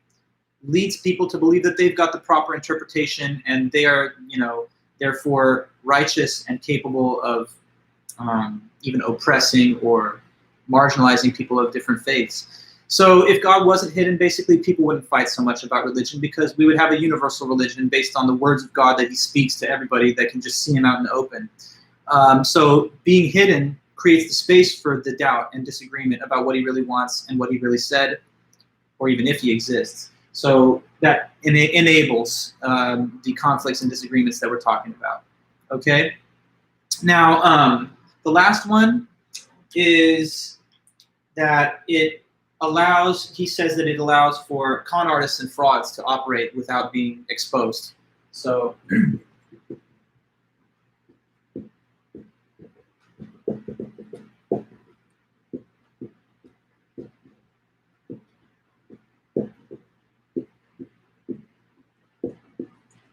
leads people to believe that they've got the proper interpretation and they are, therefore righteous and capable of even oppressing or marginalizing people of different faiths. So if God wasn't hidden, basically people wouldn't fight so much about religion because we would have a universal religion based on the words of God that he speaks to everybody that can just see him out in the open. So being hidden creates the space for the doubt and disagreement about what he really wants and what he really said, or even if he exists. So that enables the conflicts and disagreements that we're talking about. Okay? Now, the last one is that it allows, he says that it allows for con artists and frauds to operate without being exposed. So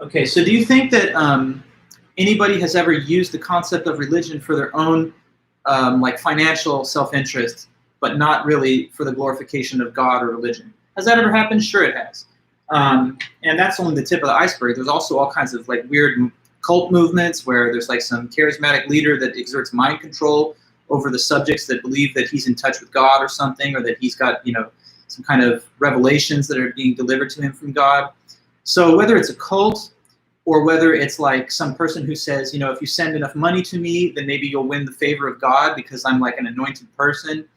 okay, so do you think that anybody has ever used the concept of religion for their own financial self-interest but not really for the glorification of God or religion. Has that ever happened? Sure it has. And that's only the tip of the iceberg. There's also all kinds of like weird cult movements where there's like some charismatic leader that exerts mind control over the subjects that believe that he's in touch with God or something, or that he's got, some kind of revelations that are being delivered to him from God. So whether it's a cult or whether it's like some person who says, if you send enough money to me, then maybe you'll win the favor of God because I'm like an anointed person.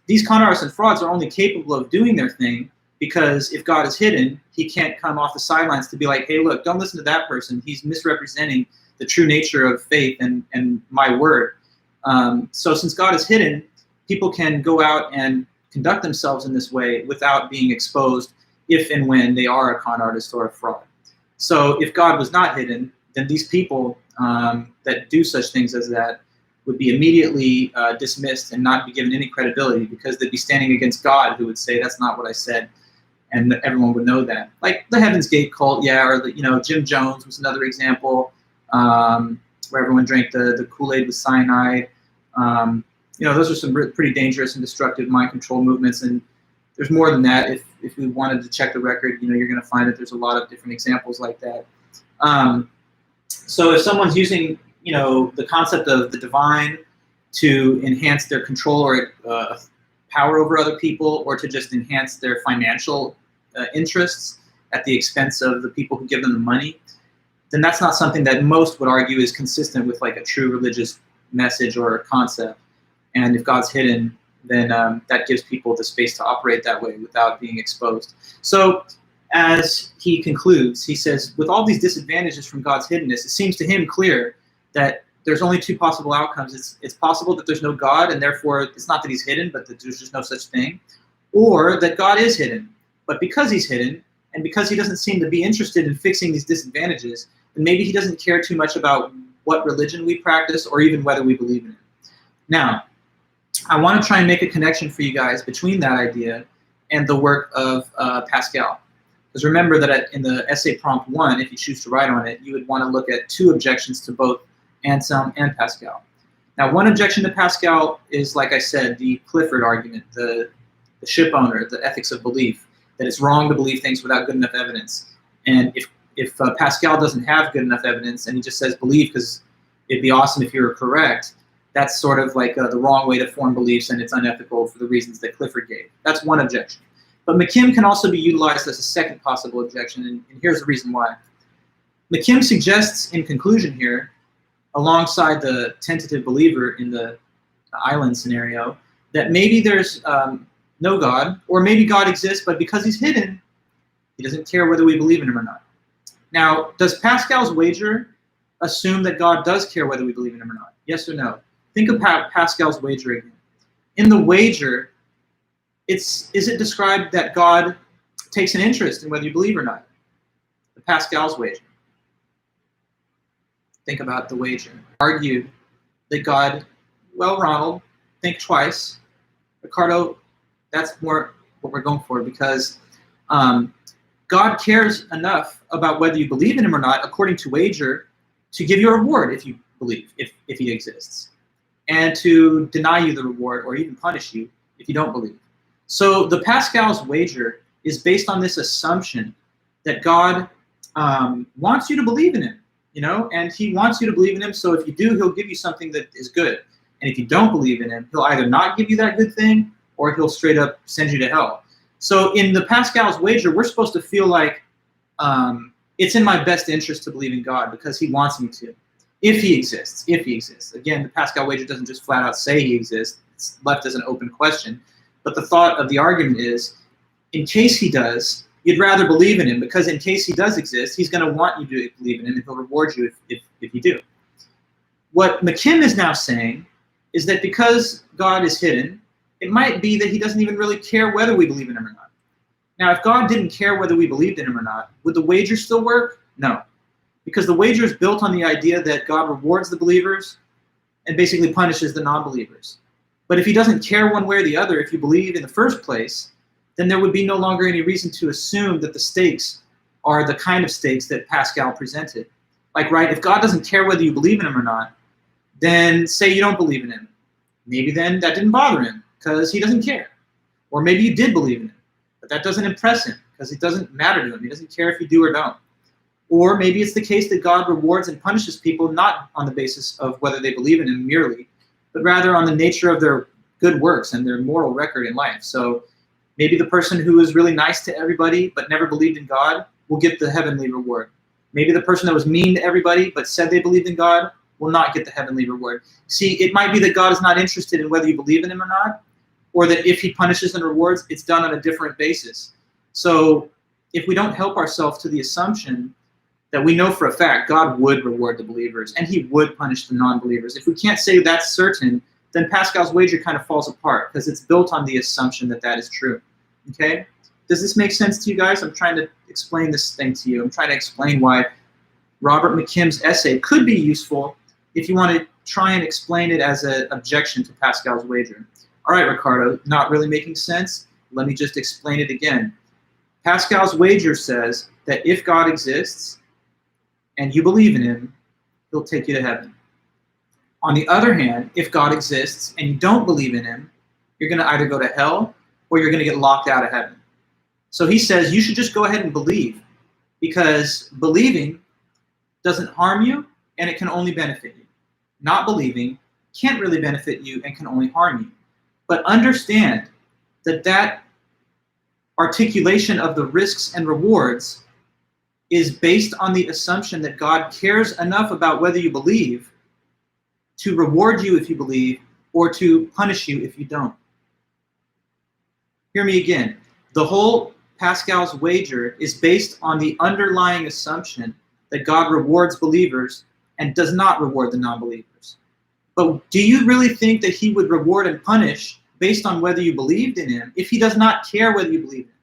These con artists and frauds are only capable of doing their thing because if God is hidden, he can't come off the sidelines to be like, hey, look, don't listen to that person. He's misrepresenting the true nature of faith and my word. So since God is hidden, people can go out and conduct themselves in this way without being exposed if and when they are a con artist or a fraud. So if God was not hidden, then these people that do such things as that would be immediately dismissed and not be given any credibility because they'd be standing against God, who would say, that's not what I said. And everyone would know that. Like the Heaven's Gate cult, yeah, or Jim Jones was another example, where everyone drank the Kool-Aid with cyanide. Those are some pretty dangerous and destructive mind control movements, and there's more than that. If we wanted to check the record, you're going to find that there's a lot of different examples like that. So if someone's using, the concept of the divine to enhance their control or power over other people, or to just enhance their financial interests at the expense of the people who give them the money, then that's not something that most would argue is consistent with like a true religious message or a concept. And if God's hidden, then that gives people the space to operate that way without being exposed. So as he concludes, he says, with all these disadvantages from God's hiddenness, it seems to him clear that there's only two possible outcomes. It's possible that there's no God, and therefore it's not that he's hidden, but that there's just no such thing, or that God is hidden. But because he's hidden, and because he doesn't seem to be interested in fixing these disadvantages, then maybe he doesn't care too much about what religion we practice or even whether we believe in it. Now, I want to try and make a connection for you guys between that idea and the work of Pascal. Because remember that in the essay prompt 1, if you choose to write on it, you would want to look at two objections to both Anselm and Pascal. Now, one objection to Pascal is, like I said, the Clifford argument, the ship owner, the ethics of belief, that it's wrong to believe things without good enough evidence. And if Pascal doesn't have good enough evidence and he just says believe because it'd be awesome if you were correct, that's sort of like the wrong way to form beliefs, and it's unethical for the reasons that Clifford gave. That's one objection. But McKim can also be utilized as a second possible objection, and here's the reason why. McKim suggests in conclusion here, alongside the tentative believer in the island scenario, that maybe there's no God, or maybe God exists, but because he's hidden, he doesn't care whether we believe in him or not. Now, does Pascal's wager assume that God does care whether we believe in him or not? Yes or no? Think about Pascal's wager again. In the wager, is it described that God takes an interest in whether you believe or not? The Pascal's wager. Think about the wager. Argued that God, well, Ronald, think twice. Ricardo, that's more what we're going for, because God cares enough about whether you believe in him or not, according to wager, to give you a reward if you believe, if he exists, and to deny you the reward or even punish you if you don't believe. So the Pascal's wager is based on this assumption that God wants you to believe in him, and he wants you to believe in him, so if you do, he'll give you something that is good. And if you don't believe in him, he'll either not give you that good thing, or he'll straight up send you to hell. So in the Pascal's wager, we're supposed to feel like it's in my best interest to believe in God because he wants me to. If he exists. Again, the Pascal wager doesn't just flat out say he exists. It's left as an open question. But the thought of the argument is, in case he does, you'd rather believe in him, because in case he does exist, he's going to want you to believe in him, and he'll reward you if you do. What McKim is now saying is that because God is hidden, it might be that he doesn't even really care whether we believe in him or not. Now, if God didn't care whether we believed in him or not, would the wager still work? No. Because the wager is built on the idea that God rewards the believers and basically punishes the non-believers. But if he doesn't care one way or the other, if you believe in the first place, then there would be no longer any reason to assume that the stakes are the kind of stakes that Pascal presented. Like, right, if God doesn't care whether you believe in him or not, then say you don't believe in him. Maybe then that didn't bother him. because he doesn't care. Or maybe you did believe in him, but that doesn't impress him because it doesn't matter to him. He doesn't care if you do or don't. Or maybe it's the case that God rewards and punishes people not on the basis of whether they believe in him merely, but rather on the nature of their good works and their moral record in life. So maybe the person who is really nice to everybody but never believed in God will get the heavenly reward. Maybe the person that was mean to everybody but said they believed in God will not get the heavenly reward. See, it might be that God is not interested in whether you believe in him or not, or that if he punishes and rewards, it's done on a different basis. So if we don't help ourselves to the assumption that we know for a fact God would reward the believers and he would punish the non-believers, if we can't say that's certain, then Pascal's wager kind of falls apart because it's built on the assumption that that is true. Okay? Does this make sense to you guys? I'm trying to explain this thing to you. I'm trying to explain why Robert McKim's essay could be useful if you want to try and explain it as an objection to Pascal's wager. All right, Ricardo, not really making sense? Let me just explain it again. Pascal's wager says that if God exists and you believe in him, he'll take you to heaven. On the other hand, if God exists and you don't believe in him, you're going to either go to hell or you're going to get locked out of heaven. So he says you should just go ahead and believe, because believing doesn't harm you and it can only benefit you. Not believing can't really benefit you and can only harm you. But understand that that articulation of the risks and rewards is based on the assumption that God cares enough about whether you believe to reward you if you believe or to punish you if you don't. Hear me again. The whole Pascal's wager is based on the underlying assumption that God rewards believers and does not reward the non-believers. But do you really think that he would reward and punish based on whether you believed in him if he does not care whether you believe in him?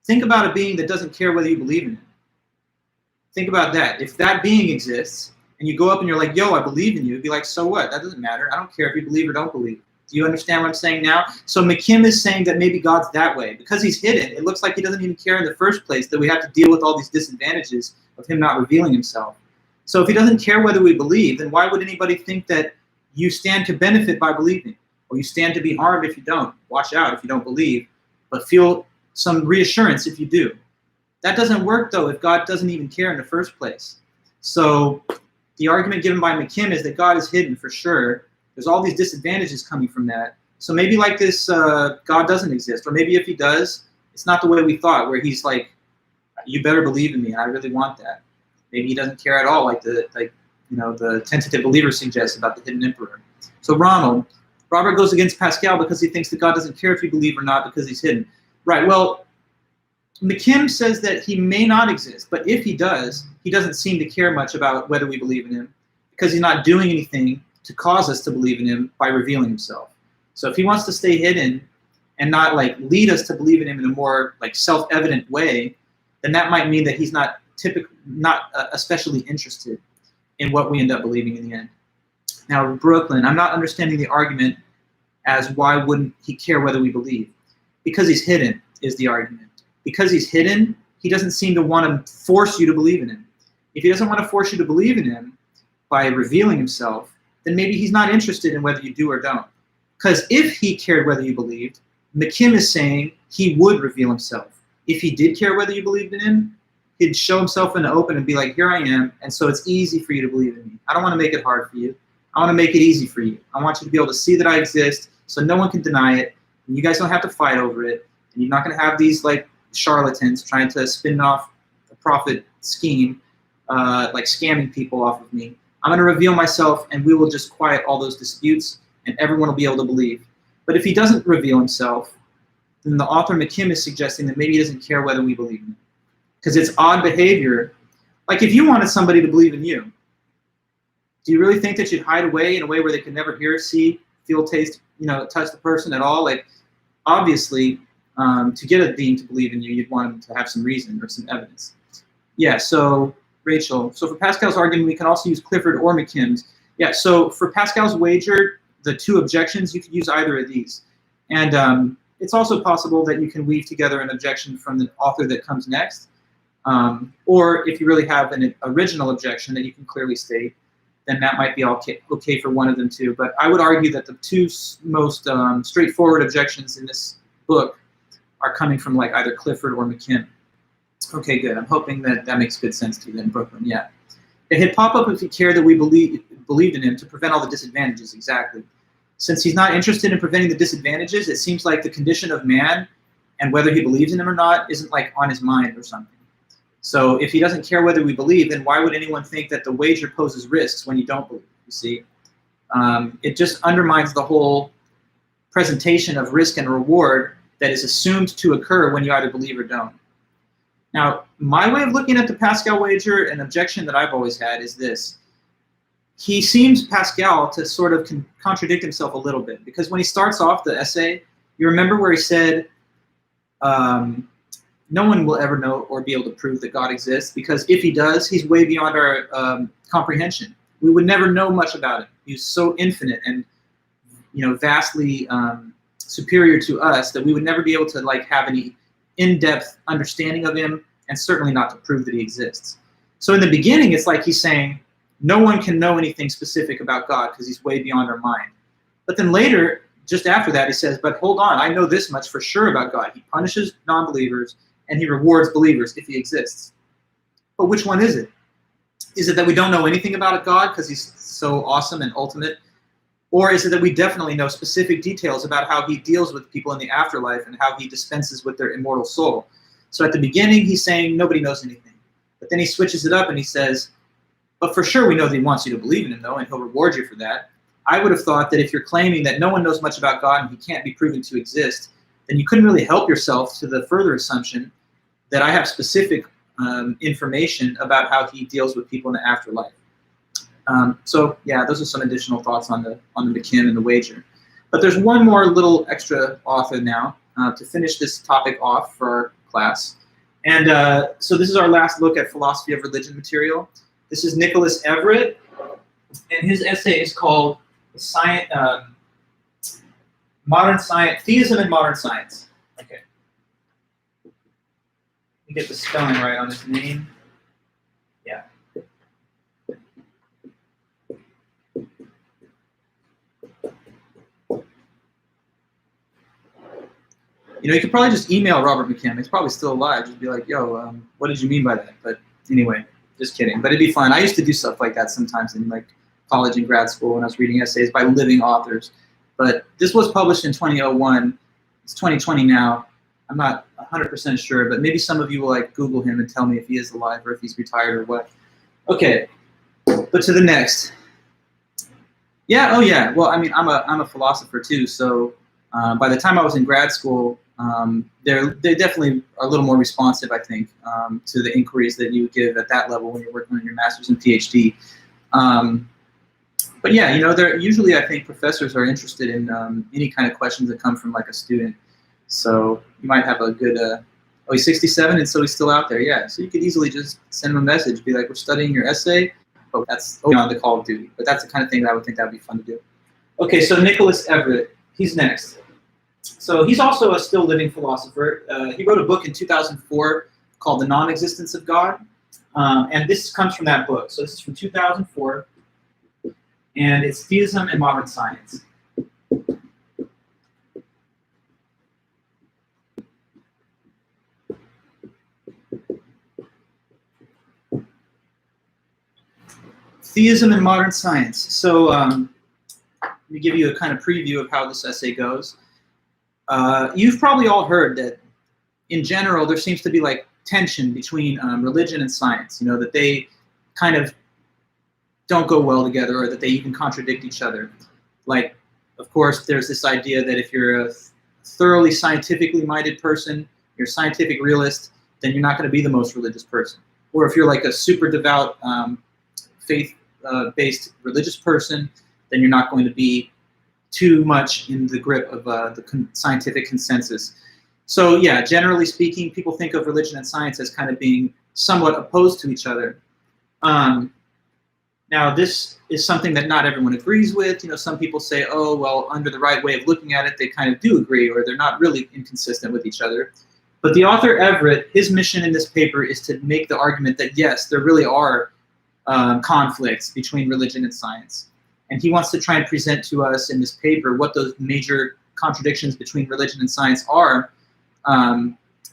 Think about a being that doesn't care whether you believe in him. Think about that. If that being exists and you go up and you're like, yo, I believe in you, it'd be like, so what? That doesn't matter. I don't care if you believe or don't believe. Do you understand what I'm saying now? So McKim is saying that maybe God's that way. Because he's hidden, it looks like he doesn't even care in the first place, that we have to deal with all these disadvantages of him not revealing himself. So if he doesn't care whether we believe, then why would anybody think that you stand to benefit by believing? Or you stand to be harmed if you don't? Watch out if you don't believe, but feel some reassurance if you do. That doesn't work, though, if God doesn't even care in the first place. So the argument given by McKim is that God is hidden for sure. There's all these disadvantages coming from that. So maybe like this, God doesn't exist. Or maybe if he does, it's not the way we thought, where he's like, you better believe in me, and I really want that. Maybe he doesn't care at all, like the tentative believer suggests about the hidden emperor. So Robert goes against Pascal because he thinks that God doesn't care if you believe or not because he's hidden. Right, well, McKim says that he may not exist, but if he does, he doesn't seem to care much about whether we believe in him because he's not doing anything to cause us to believe in him by revealing himself. So if he wants to stay hidden and not like lead us to believe in him in a more like self-evident way, then that might mean that he's not especially interested in what we end up believing in the end. Now, Brooklyn, I'm not understanding the argument as why wouldn't he care whether we believe? Because he's hidden is the argument. Because he's hidden, he doesn't seem to want to force you to believe in him. If he doesn't want to force you to believe in him by revealing himself, then maybe he's not interested in whether you do or don't. Because if he cared whether you believed, McKim is saying he would reveal himself. If he did care whether you believed in him, he'd show himself in the open and be like, here I am, and so it's easy for you to believe in me. I don't want to make it hard for you. I want to make it easy for you. I want you to be able to see that I exist so no one can deny it, and you guys don't have to fight over it, and you're not going to have these like charlatans trying to spin off a profit scheme, like scamming people off of me. I'm going to reveal myself, and we will just quiet all those disputes, and everyone will be able to believe. But if he doesn't reveal himself, then the author McKim is suggesting that maybe he doesn't care whether we believe in him. Because it's odd behavior. Like if you wanted somebody to believe in you, do you really think that you'd hide away in a way where they could never hear, see, feel, taste, touch the person at all? Like obviously, to get a being to believe in you, you'd want them to have some reason or some evidence. Yeah, so Rachel, so for Pascal's argument, we can also use Clifford or McKim's. Yeah, so for Pascal's wager, the two objections, you could use either of these. And it's also possible that you can weave together an objection from the author that comes next. Or if you really have an original objection that you can clearly state, then that might be okay for one of them too. But I would argue that the two most straightforward objections in this book are coming from like either Clifford or McKim. Okay, good. I'm hoping that that makes good sense to you then, Brooklyn. Yeah. He'd pop up if he cared that we believed in him to prevent all the disadvantages, exactly. Since he's not interested in preventing the disadvantages, it seems like the condition of man and whether he believes in him or not isn't like on his mind or something. So if he doesn't care whether we believe, then why would anyone think that the wager poses risks when you don't believe, you see? It just undermines the whole presentation of risk and reward that is assumed to occur when you either believe or don't. Now, my way of looking at the Pascal wager, an objection that I've always had, is this. He seems, Pascal, to sort of contradict himself a little bit, because when he starts off the essay, you remember where he said, no one will ever know or be able to prove that God exists, because if he does, he's way beyond our comprehension. We would never know much about him. He's so infinite and vastly superior to us that we would never be able to like have any in-depth understanding of him, and certainly not to prove that he exists. So in the beginning, it's like he's saying, no one can know anything specific about God because he's way beyond our mind. But then later, just after that, he says, but hold on, I know this much for sure about God. He punishes non-believers and he rewards believers if he exists. But which one is it? Is it that we don't know anything about God because he's so awesome and ultimate? Or is it that we definitely know specific details about how he deals with people in the afterlife and how he dispenses with their immortal soul? So at the beginning, he's saying nobody knows anything. But then he switches it up and he says, but for sure we know that he wants you to believe in him, though, and he'll reward you for that. I would have thought that if you're claiming that no one knows much about God and he can't be proven to exist, then you couldn't really help yourself to the further assumption that I have specific information about how he deals with people in the afterlife. So yeah, those are some additional thoughts on the McKim and the wager. But there's one more little extra author now to finish this topic off for our class. And so this is our last look at philosophy of religion material. This is Nicholas Everett, and his essay is called Modern Science, Theism and Modern Science. Okay. Let me get the spelling right on his name. Yeah. You could probably just email Robert McKim. He's probably still alive. Just be like, yo, what did you mean by that? But anyway, just kidding. But it'd be fun. I used to do stuff like that sometimes in like college and grad school when I was reading essays by living authors. But this was published in 2001. It's 2020 now. I'm not 100% sure, but maybe some of you will like Google him and tell me if he is alive or if he's retired or what. Okay, but to the next. Yeah, oh yeah. Well, I mean, I'm a philosopher too, so by the time I was in grad school, they definitely are a little more responsive, I think, to the inquiries that you give at that level when you're working on your master's and PhD. But yeah, they're usually, I think, professors are interested in any kind of questions that come from like a student. So you might have a good, oh, he's 67 and so he's still out there, yeah. So you could easily just send him a message, be like, we're studying your essay. Oh, that's beyond the call of duty, but that's the kind of thing that I would think that would be fun to do. Okay, so Nicholas Everett, he's next. So he's also a still living philosopher. He wrote a book in 2004 called The Non-Existence of God. And this comes from that book. So this is from 2004. And it's Theism and Modern Science. Theism and Modern Science. So let me give you a kind of preview of how this essay goes. You've probably all heard that in general there seems to be like tension between religion and science, that they kind of don't go well together or that they even contradict each other. Like, of course, there's this idea that if you're a thoroughly scientifically minded person, you're a scientific realist, then you're not going to be the most religious person. Or if you're like a super devout faith-based religious person, then you're not going to be too much in the grip of the scientific consensus. So yeah, generally speaking, people think of religion and science as kind of being somewhat opposed to each other. Now, this is something that not everyone agrees with. Some people say, oh, well, under the right way of looking at it, they kind of do agree, or they're not really inconsistent with each other. But the author Everett, his mission in this paper is to make the argument that yes, there really are conflicts between religion and science. And he wants to try and present to us in this paper what those major contradictions between religion and science are.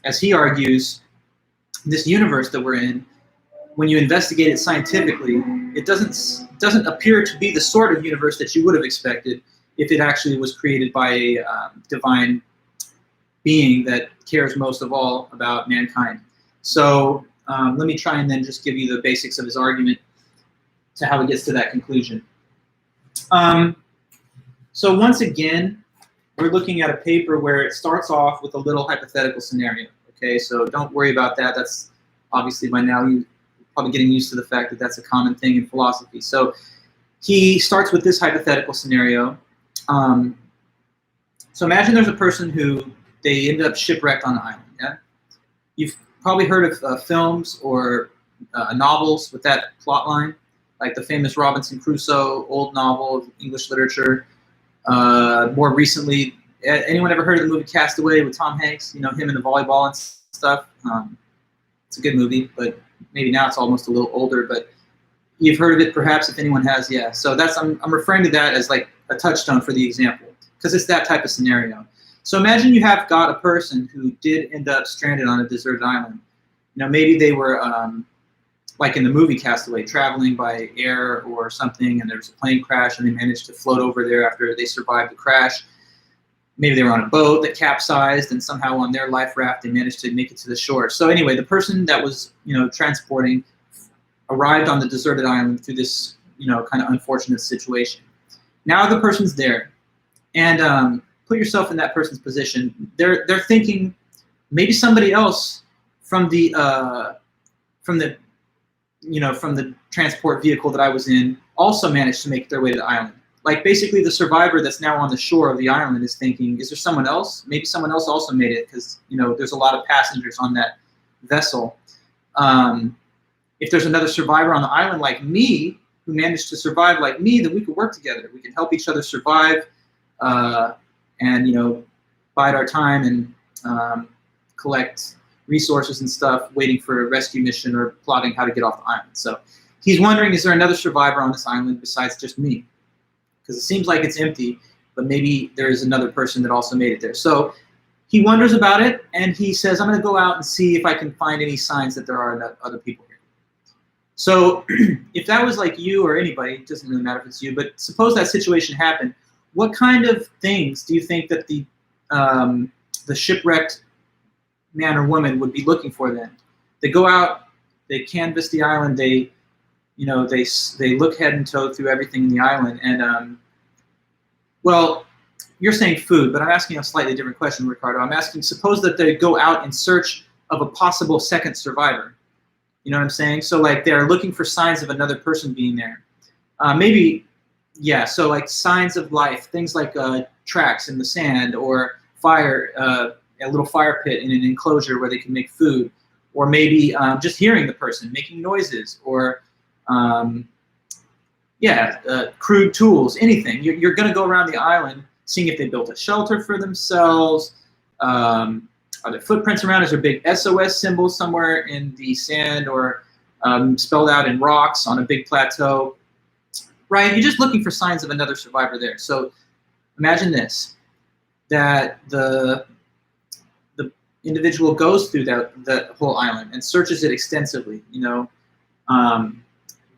As he argues, this universe that we're in, when you investigate it scientifically, it doesn't appear to be the sort of universe that you would have expected if it actually was created by a divine being that cares most of all about mankind. So let me try and then just give you the basics of his argument to how he gets to that conclusion. So once again, we're looking at a paper where it starts off with a little hypothetical scenario. Okay, so don't worry about that. That's obviously by now you're probably getting used to the fact that that's a common thing in philosophy. So he starts with this hypothetical scenario. So imagine there's a person who they ended up shipwrecked on an island. Yeah, you've probably heard of films or novels with that plot line, like the famous Robinson Crusoe old novel of English literature. More recently, anyone ever heard of the movie Castaway with Tom Hanks? You know, him and the volleyball and stuff. It's a good movie, but maybe now it's almost a little older. But you've heard of it, perhaps, if anyone has. Yeah. So that's I'm referring to that as like a touchstone for the example, because it's that type of scenario. So imagine you have got a person who did end up stranded on a deserted island. You know, maybe they were like in the movie Castaway, traveling by air or something, and there was a plane crash, and they managed to float over there after they survived the crash. Maybe they were on a boat that capsized, and somehow on their life raft they managed to make it to the shore. So anyway, the person that was, you know, transporting arrived on the deserted island through this, you know, kind of unfortunate situation. Now the person's there, and put yourself in that person's position. They're thinking maybe somebody else from the transport vehicle that I was in also managed to make their way to the island. Like basically the survivor that's now on the shore of the island is thinking, is there someone else? Maybe someone else also made it, because, you know, there's a lot of passengers on that vessel. If there's another survivor on the island like me, who managed to survive like me, then we could work together. We can help each other survive and, you know, bide our time and collect resources and stuff, waiting for a rescue mission or plotting how to get off the island. So he's wondering, is there another survivor on this island besides just me? Because it seems like it's empty, but maybe there is another person that also made it there. So he wonders about it, and he says, I'm going to go out and see if I can find any signs that there are other people here. So if that was like you or anybody, it doesn't really matter if it's you, but suppose that situation happened, what kind of things do you think that the shipwrecked man or woman would be looking for then? They go out, they canvass the island, they look head and toe through everything in the island, and well, you're saying food, but I'm asking a slightly different question, Ricardo. I'm asking, suppose that they go out in search of a possible second survivor. You know what I'm saying? So like they're looking for signs of another person being there. Maybe, yeah, so like signs of life, things like tracks in the sand, or fire, a little fire pit in an enclosure where they can make food, or maybe just hearing the person making noises, or crude tools, anything. You're going to go around the island seeing if they built a shelter for themselves. Are there footprints around? Is there a big SOS symbol somewhere in the sand, or spelled out in rocks on a big plateau? Right? You're just looking for signs of another survivor there. So imagine this, that the individual goes through that whole island and searches it extensively, you know,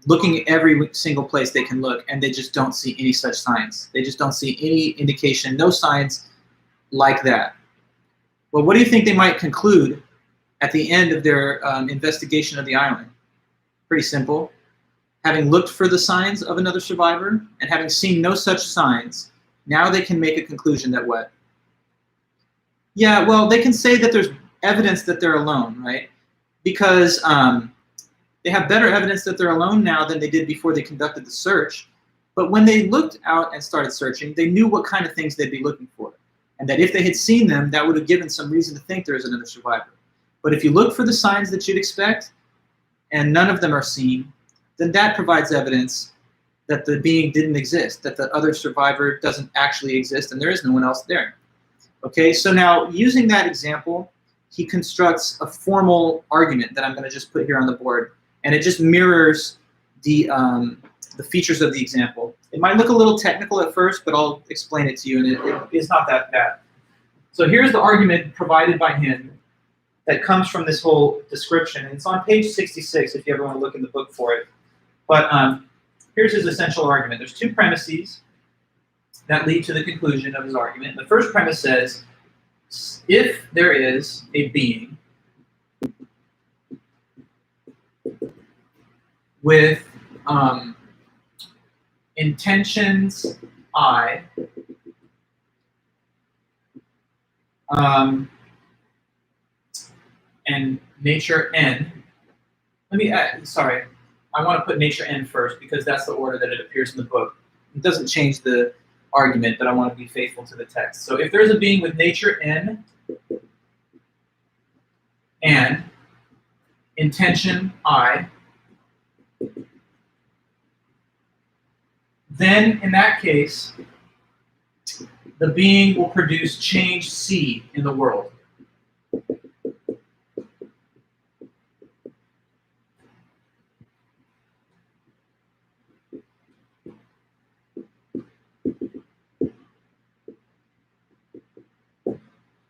looking at every single place they can look, and they just don't see any such signs. They just don't see any indication, no signs like that. Well, what do you think they might conclude at the end of their investigation of the island? Pretty simple. Having looked for the signs of another survivor and having seen no such signs, now they can make a conclusion that what? Yeah, well, they can say that there's evidence that they're alone, right? Because they have better evidence that they're alone now than they did before they conducted the search. But when they looked out and started searching, they knew what kind of things they'd be looking for. And that if they had seen them, that would have given some reason to think there is another survivor. But if you look for the signs that you'd expect, and none of them are seen, then that provides evidence that the being didn't exist, that the other survivor doesn't actually exist, and there is no one else there. Okay, so now using that example, he constructs a formal argument that I'm going to just put here on the board, and it just mirrors the features of the example. It might look a little technical at first, but I'll explain it to you, and it is not that bad. So here's the argument provided by him that comes from this whole description. And it's on page 66 if you ever want to look in the book for it. But here's his essential argument. There's two premises that lead to the conclusion of his argument. The first premise says, if there is a being with intentions I, and nature N. Let me sorry, I want to put nature N first because that's the order that it appears in the book. It doesn't change the argument, but I want to be faithful to the text. So if there's a being with nature N and intention I, then in that case, the being will produce change C in the world.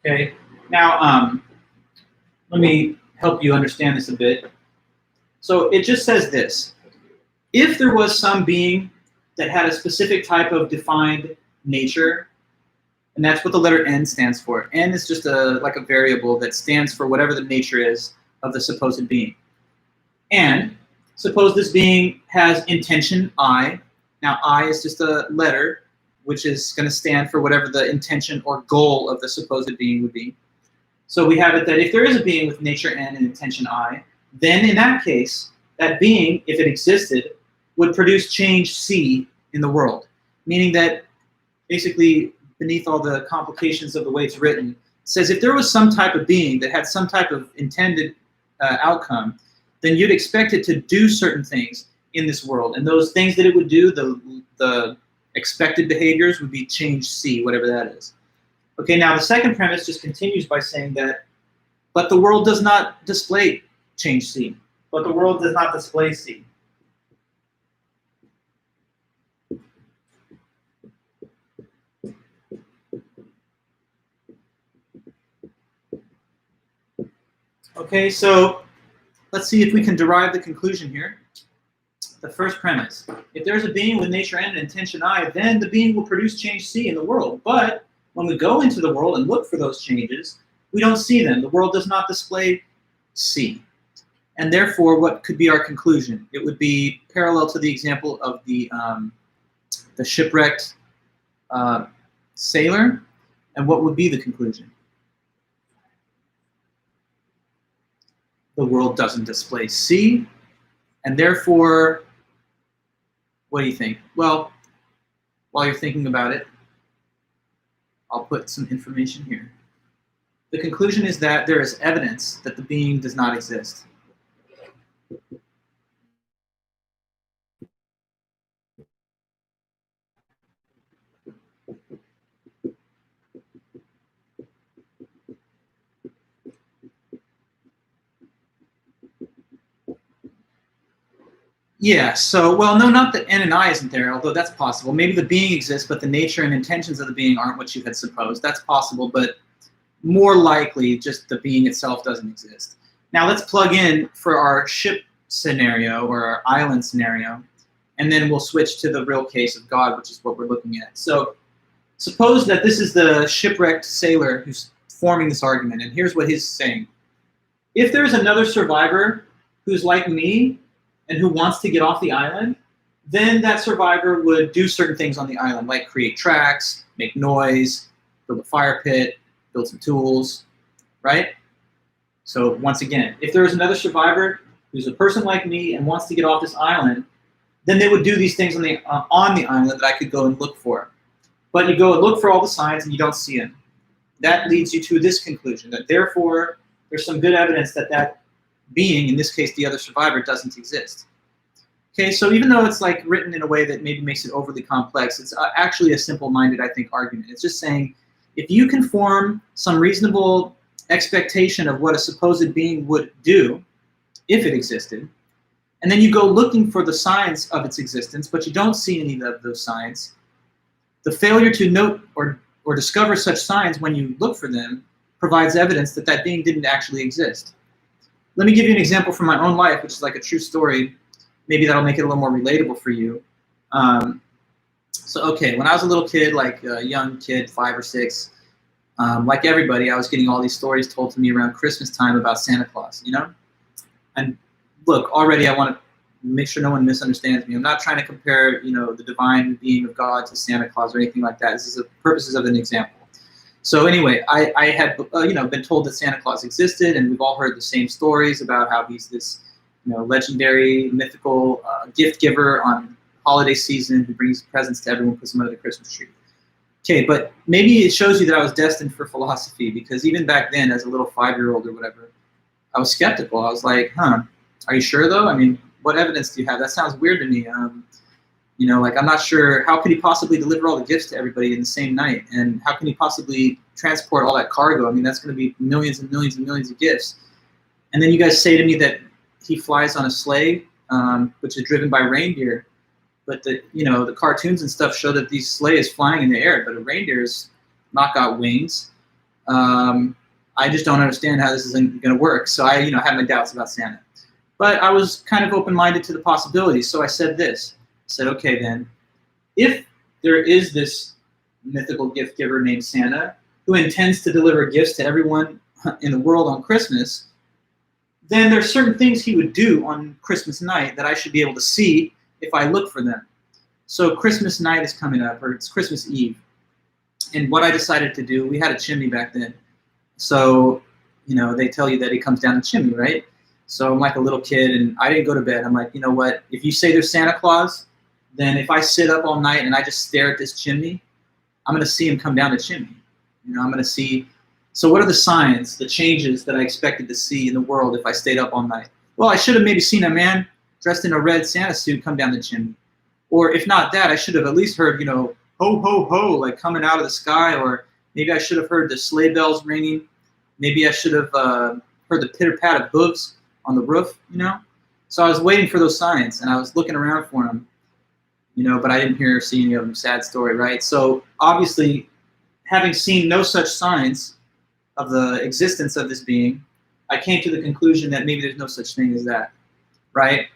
Okay, now let me help you understand this a bit. So it just says this. If there was some being that had a specific type of defined nature, and that's what the letter N stands for. N is just like a variable that stands for whatever the nature is of the supposed being. And suppose this being has intention I. Now I is just a letter which is going to stand for whatever the intention or goal of the supposed being would be. So we have it that if there is a being with nature N and intention I, then in that case, that being, if it existed, would produce change C in the world. Meaning that basically beneath all the complications of the way it's written, it says if there was some type of being that had some type of intended outcome, then you'd expect it to do certain things in this world. And those things that it would do, the expected behaviors would be change C, whatever that is. Okay, now the second premise just continues by saying that, but the world does not display change C. But the world does not display C. Okay, so let's see if we can derive the conclusion here. The first premise. If there's a being with nature N and intention I, then the being will produce change C in the world. But when we go into the world and look for those changes, we don't see them. The world does not display C. And therefore, what could be our conclusion? It would be parallel to the example of the shipwrecked sailor. And what would be the conclusion? The world doesn't display C, and therefore, what do you think? Well, while you're thinking about it, I'll put some information here. The conclusion is that there is evidence that the being does not exist. Yeah, so, well, no, not that N and I isn't there, although that's possible. Maybe the being exists, but the nature and intentions of the being aren't what you had supposed. That's possible, but more likely just the being itself doesn't exist. Now let's plug in for our ship scenario or our island scenario, and then we'll switch to the real case of God, which is what we're looking at. So suppose that this is the shipwrecked sailor who's forming this argument, and here's what he's saying. If there's another survivor who's like me, and who wants to get off the island, then that survivor would do certain things on the island, like create tracks, make noise, build a fire pit, build some tools, right? So once again, if there is another survivor who's a person like me and wants to get off this island, then they would do these things on the island that I could go and look for. But you go and look for all the signs and you don't see them. That leads you to this conclusion, that therefore there's some good evidence that that being, in this case the other survivor, doesn't exist. Okay, so even though it's like written in a way that maybe makes it overly complex, it's actually a simple-minded, I think, argument. It's just saying, if you can form some reasonable expectation of what a supposed being would do, if it existed, and then you go looking for the signs of its existence, but you don't see any of those signs, the failure to note or discover such signs when you look for them provides evidence that that being didn't actually exist. Let me give you an example from my own life, which is like a true story. Maybe that'll make it a little more relatable for you. So, okay, when I was a little kid, like a young kid, 5 or 6, like everybody, I was getting all these stories told to me around Christmas time about Santa Claus, you know? And look, already I want to make sure no one misunderstands me. I'm not trying to compare, you know, the divine being of God to Santa Claus or anything like that. This is the purposes of an example. So anyway, I had, you know, been told that Santa Claus existed, and we've all heard the same stories about how he's this, you know, legendary, mythical gift giver on holiday season who brings presents to everyone, puts them under the Christmas tree. Okay, but maybe it shows you that I was destined for philosophy, because even back then, as a little 5-year-old or whatever, I was skeptical. I was like, are you sure though? I mean, what evidence do you have? That sounds weird to me. You know, like, I'm not sure, how could he possibly deliver all the gifts to everybody in the same night? And how can he possibly transport all that cargo? I mean, that's going to be millions and millions and millions of gifts. And then you guys say to me that he flies on a sleigh, which is driven by reindeer. But you know, the cartoons and stuff show that these sleigh is flying in the air, but a reindeer's not got wings. I just don't understand how this is going to work. So I, you know, had my doubts about Santa. But I was kind of open-minded to the possibilities. So I said this. I said, okay, then, if there is this mythical gift giver named Santa who intends to deliver gifts to everyone in the world on Christmas, then there's certain things he would do on Christmas night that I should be able to see if I look for them. So Christmas night is coming up, or it's Christmas Eve. And what I decided to do, we had a chimney back then. So, you know, they tell you that he comes down the chimney, right? So I'm like a little kid, and I didn't go to bed. I'm like, you know what? If you say there's Santa Claus, then if I sit up all night and I just stare at this chimney, I'm going to see him come down the chimney. You know, I'm going to see. So what are the signs, the changes that I expected to see in the world if I stayed up all night? Well, I should have maybe seen a man dressed in a red Santa suit come down the chimney. Or if not that, I should have at least heard, you know, ho, ho, ho, like coming out of the sky. Or maybe I should have heard the sleigh bells ringing. Maybe I should have heard the pitter-pat of hooves on the roof, you know. So I was waiting for those signs, and I was looking around for them, you know, but I didn't hear or see any of them. Sad story, right? So obviously, having seen no such signs of the existence of this being, I came to the conclusion that maybe there's no such thing as that, right?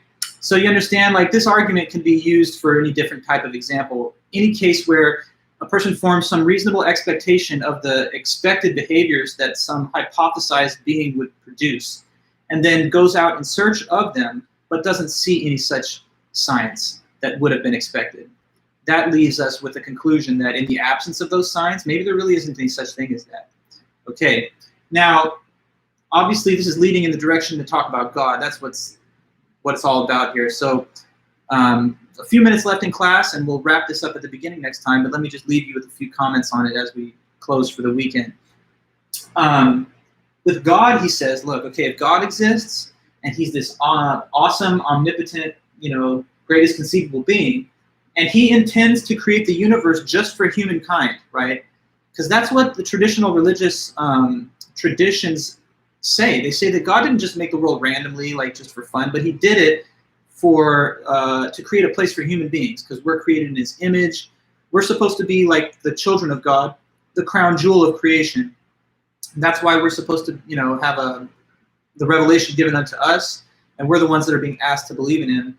So you understand, like, this argument can be used for any different type of example. Any case where a person forms some reasonable expectation of the expected behaviors that some hypothesized being would produce, and then goes out in search of them, but doesn't see any such signs that would have been expected. That leaves us with the conclusion that in the absence of those signs, maybe there really isn't any such thing as that. Okay, now, obviously this is leading in the direction to talk about God. That's what it's all about here. So a few minutes left in class, and we'll wrap this up at the beginning next time, but let me just leave you with a few comments on it as we close for the weekend. With God, he says, look, okay, if God exists, and he's this awesome, omnipotent, you know, greatest conceivable being, and he intends to create the universe just for humankind, right? Because that's what the traditional religious traditions say. They say that God didn't just make the world randomly, like just for fun, but he did it for to create a place for human beings, because we're created in his image. We're supposed to be like the children of God, the crown jewel of creation. And that's why we're supposed to, you know, have the revelation given unto us, and we're the ones that are being asked to believe in him,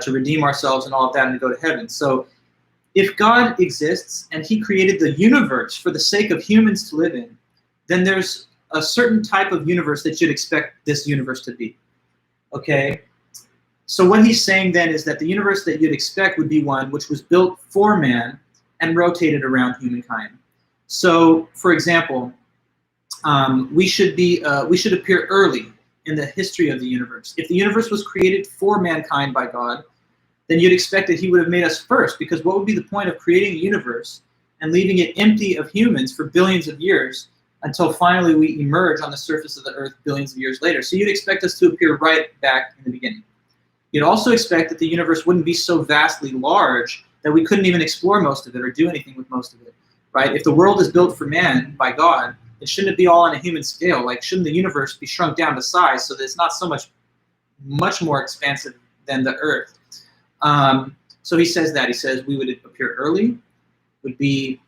to redeem ourselves and all of that, and to go to heaven. So if God exists and he created the universe for the sake of humans to live in, then there's a certain type of universe that you'd expect this universe to be. Okay? So what he's saying then is that the universe that you'd expect would be one which was built for man and rotated around humankind. So, for example, we should appear early in the history of the universe. If the universe was created for mankind by God, then you'd expect that he would have made us first, because what would be the point of creating a universe and leaving it empty of humans for billions of years until finally we emerge on the surface of the earth billions of years later? So you'd expect us to appear right back in the beginning. You'd also expect that the universe wouldn't be so vastly large that we couldn't even explore most of it or do anything with most of it, right? If the world is built for man by God, it shouldn't be all on a human scale. Like, shouldn't the universe be shrunk down to size so that it's not so much more expansive than the Earth. So he says that. He says we would appear early, would be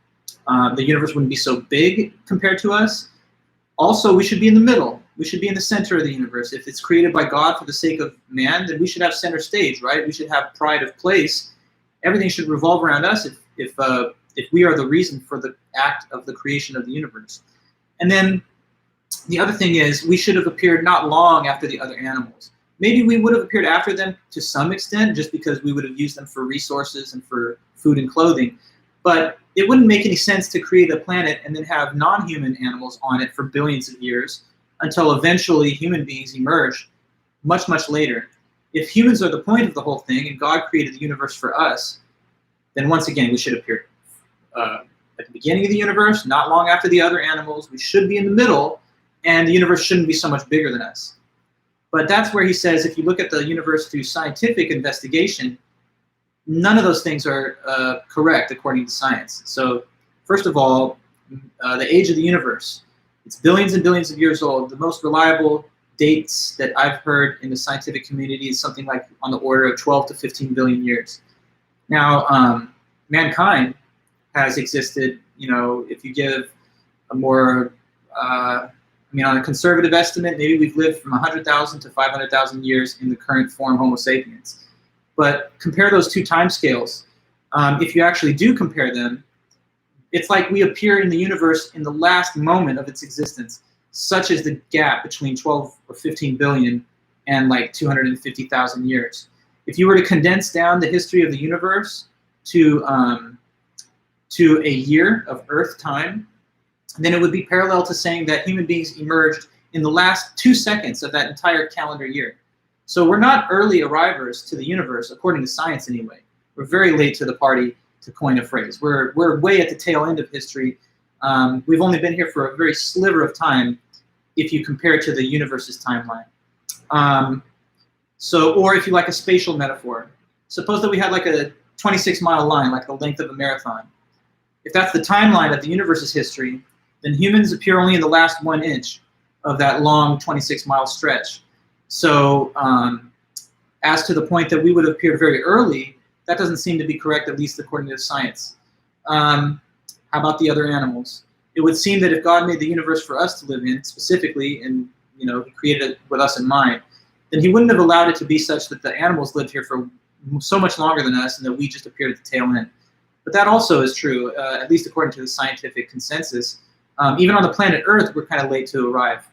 the universe wouldn't be so big compared to us. Also, we should be in the middle. We should be in the center of the universe. If it's created by God for the sake of man, then we should have center stage, right? We should have pride of place. Everything should revolve around us if we are the reason for the act of the creation of the universe. And then the other thing is we should have appeared not long after the other animals. Maybe we would have appeared after them to some extent just because we would have used them for resources and for food and clothing. But it wouldn't make any sense to create a planet and then have non-human animals on it for billions of years until eventually human beings emerge much, much later. If humans are the point of the whole thing and God created the universe for us, then once again, we should appear at the beginning of the universe, not long after the other animals. We should be in the middle, and the universe shouldn't be so much bigger than us. But that's where he says, if you look at the universe through scientific investigation, none of those things are correct according to science. So first of all, the age of the universe, it's billions and billions of years old. The most reliable dates that I've heard in the scientific community is something like on the order of 12 to 15 billion years. Now, mankind has existed, if you give a more, on a conservative estimate, maybe we've lived from 100,000 to 500,000 years in the current form Homo sapiens. But compare those two timescales. If you actually do compare them, it's like we appear in the universe in the last moment of its existence, such as the gap between 12 or 15 billion and like 250,000 years. If you were to condense down the history of the universe to a year of Earth time, then it would be parallel to saying that human beings emerged in the last 2 seconds of that entire calendar year. So we're not early arrivers to the universe, according to science anyway. We're very late to the party, to coin a phrase. We're way at the tail end of history. We've only been here for a very sliver of time if you compare it to the universe's timeline. Or if you like a spatial metaphor, suppose that we had like a 26-mile line, like the length of a marathon. If that's the timeline of the universe's history, then humans appear only in the last 1 inch of that long 26-mile stretch. So as to the point that we would have appeared very early, that doesn't seem to be correct, at least according to science. How about the other animals? It would seem that if God made the universe for us to live in specifically, and He created it with us in mind, then He wouldn't have allowed it to be such that the animals lived here for so much longer than us and that we just appeared at the tail end. But that also is true, at least according to the scientific consensus. Even on the planet Earth, we're kind of late to arrive.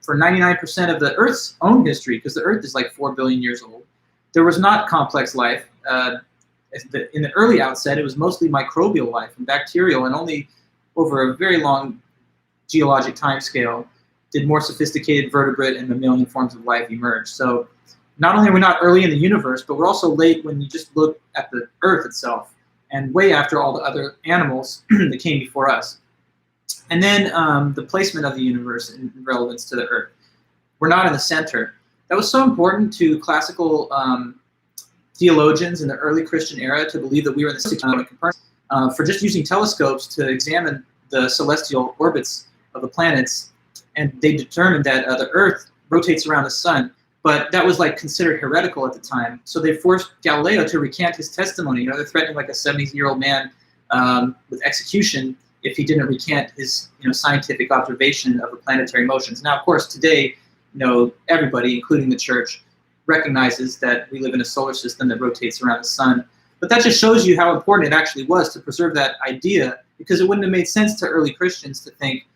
For 99% of the Earth's own history, because the Earth is like 4 billion years old, there was not complex life. In the early outset, it was mostly microbial life and bacterial, and only over a very long geologic time scale did more sophisticated vertebrate and mammalian forms of life emerge. So not only are we not early in the universe, but we're also late when you just look at the Earth itself, and way after all the other animals that came before us. And then the placement of the universe in relevance to the Earth. We're not in the center. That was so important to classical theologians in the early Christian era to believe that we were in the center. For just using telescopes to examine the celestial orbits of the planets, and they determined that the Earth rotates around the sun. But that was like considered heretical at the time. So they forced Galileo to recant his testimony. They're threatening like a 70-year-old man with execution if he didn't recant his scientific observation of the planetary motions. Now, of course, today, everybody, including the church, recognizes that we live in a solar system that rotates around the sun. But that just shows you how important it actually was to preserve that idea, because it wouldn't have made sense to early Christians to think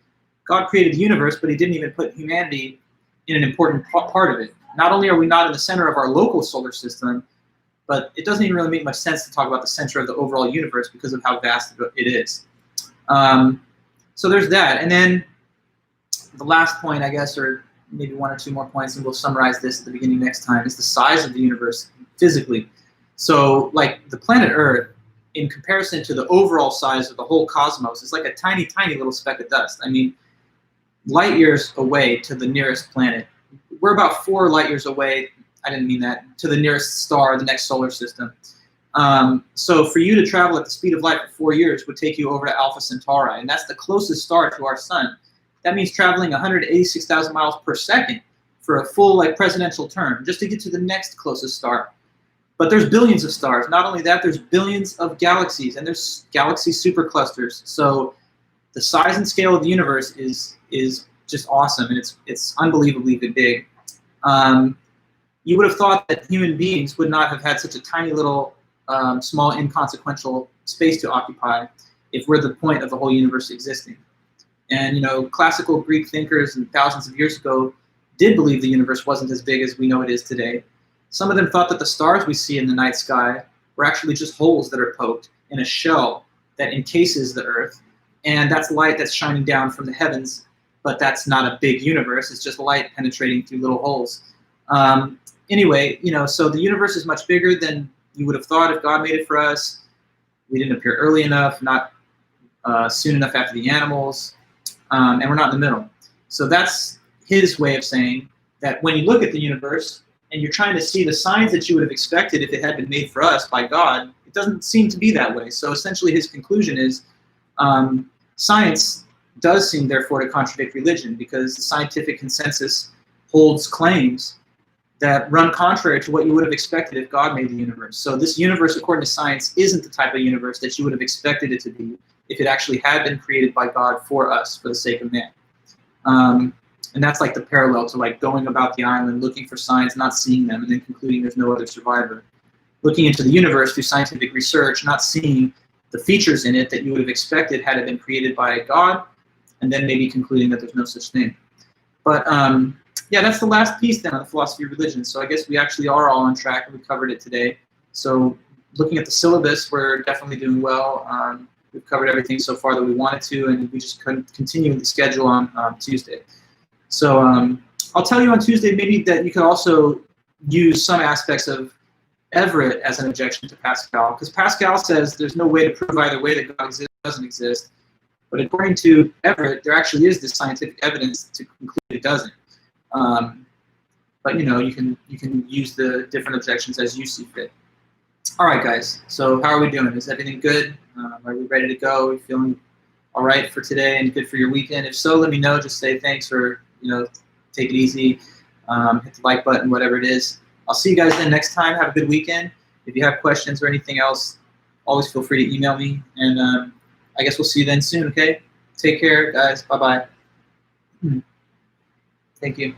God created the universe, but He didn't even put humanity in an important part of it. Not only are we not in the center of our local solar system, but it doesn't even really make much sense to talk about the center of the overall universe because of how vast it is. So there's that. And then the last point, I guess, or maybe 1 or 2 more points, and we'll summarize this at the beginning next time, is the size of the universe physically. So like the planet Earth, in comparison to the overall size of the whole cosmos, is like a tiny, tiny little speck of dust. I mean, light years away to the nearest planet. We're about 4 light years away, I didn't mean that, to the nearest star, the next solar system. So for you to travel at the speed of light for 4 years would take you over to Alpha Centauri, and that's the closest star to our sun. That means traveling 186,000 miles per second for a full presidential term just to get to the next closest star. But there's billions of stars. Not only that, there's billions of galaxies, and there's galaxy superclusters. So the size and scale of the universe is just awesome, and it's unbelievably big. You would have thought that human beings would not have had such a tiny little, small, inconsequential space to occupy if we're the point of the whole universe existing. And you know, classical Greek thinkers and thousands of years ago did believe the universe wasn't as big as we know it is today. Some of them thought that the stars we see in the night sky were actually just holes that are poked in a shell that encases the Earth, and that's light that's shining down from the heavens, but that's not a big universe, it's just light penetrating through little holes. Anyway, you know, so the universe is much bigger than you would have thought if God made it for us. We didn't appear early enough, not soon enough after the animals, and we're not in the middle. So that's his way of saying that when you look at the universe and you're trying to see the signs that you would have expected if it had been made for us by God, it doesn't seem to be that way. So essentially his conclusion is science does seem therefore to contradict religion, because the scientific consensus holds claims that run contrary to what you would have expected if God made the universe. So this universe, according to science, isn't the type of universe that you would have expected it to be if it actually had been created by God for us, for the sake of man. And that's like the parallel to like going about the island, looking for signs, not seeing them, and then concluding there's no other survivor. Looking into the universe through scientific research, not seeing the features in it that you would have expected had it been created by God, and then maybe concluding that there's no such thing. But yeah, that's the last piece then on the philosophy of religion. So I guess we actually are all on track, and we covered it today. So looking at the syllabus, we're definitely doing well. We've covered everything so far that we wanted to, and we just couldn't continue the schedule on Tuesday. So I'll tell you on Tuesday maybe that you could also use some aspects of Everett as an objection to Pascal, because Pascal says there's no way to prove either way that God exists or doesn't exist. But according to Everett, there actually is this scientific evidence to conclude it doesn't. But you know, you can use the different objections as you see fit. All right, guys. So how are we doing? Is everything good? Are we ready to go? Are we feeling all right for today and good for your weekend? If so, let me know. Just say thanks, or you know, take it easy. Hit the like button, whatever it is. I'll see you guys then next time. Have a good weekend. If you have questions or anything else, always feel free to email me. And I guess we'll see you then soon, okay? Take care, guys. Bye-bye. Thank you.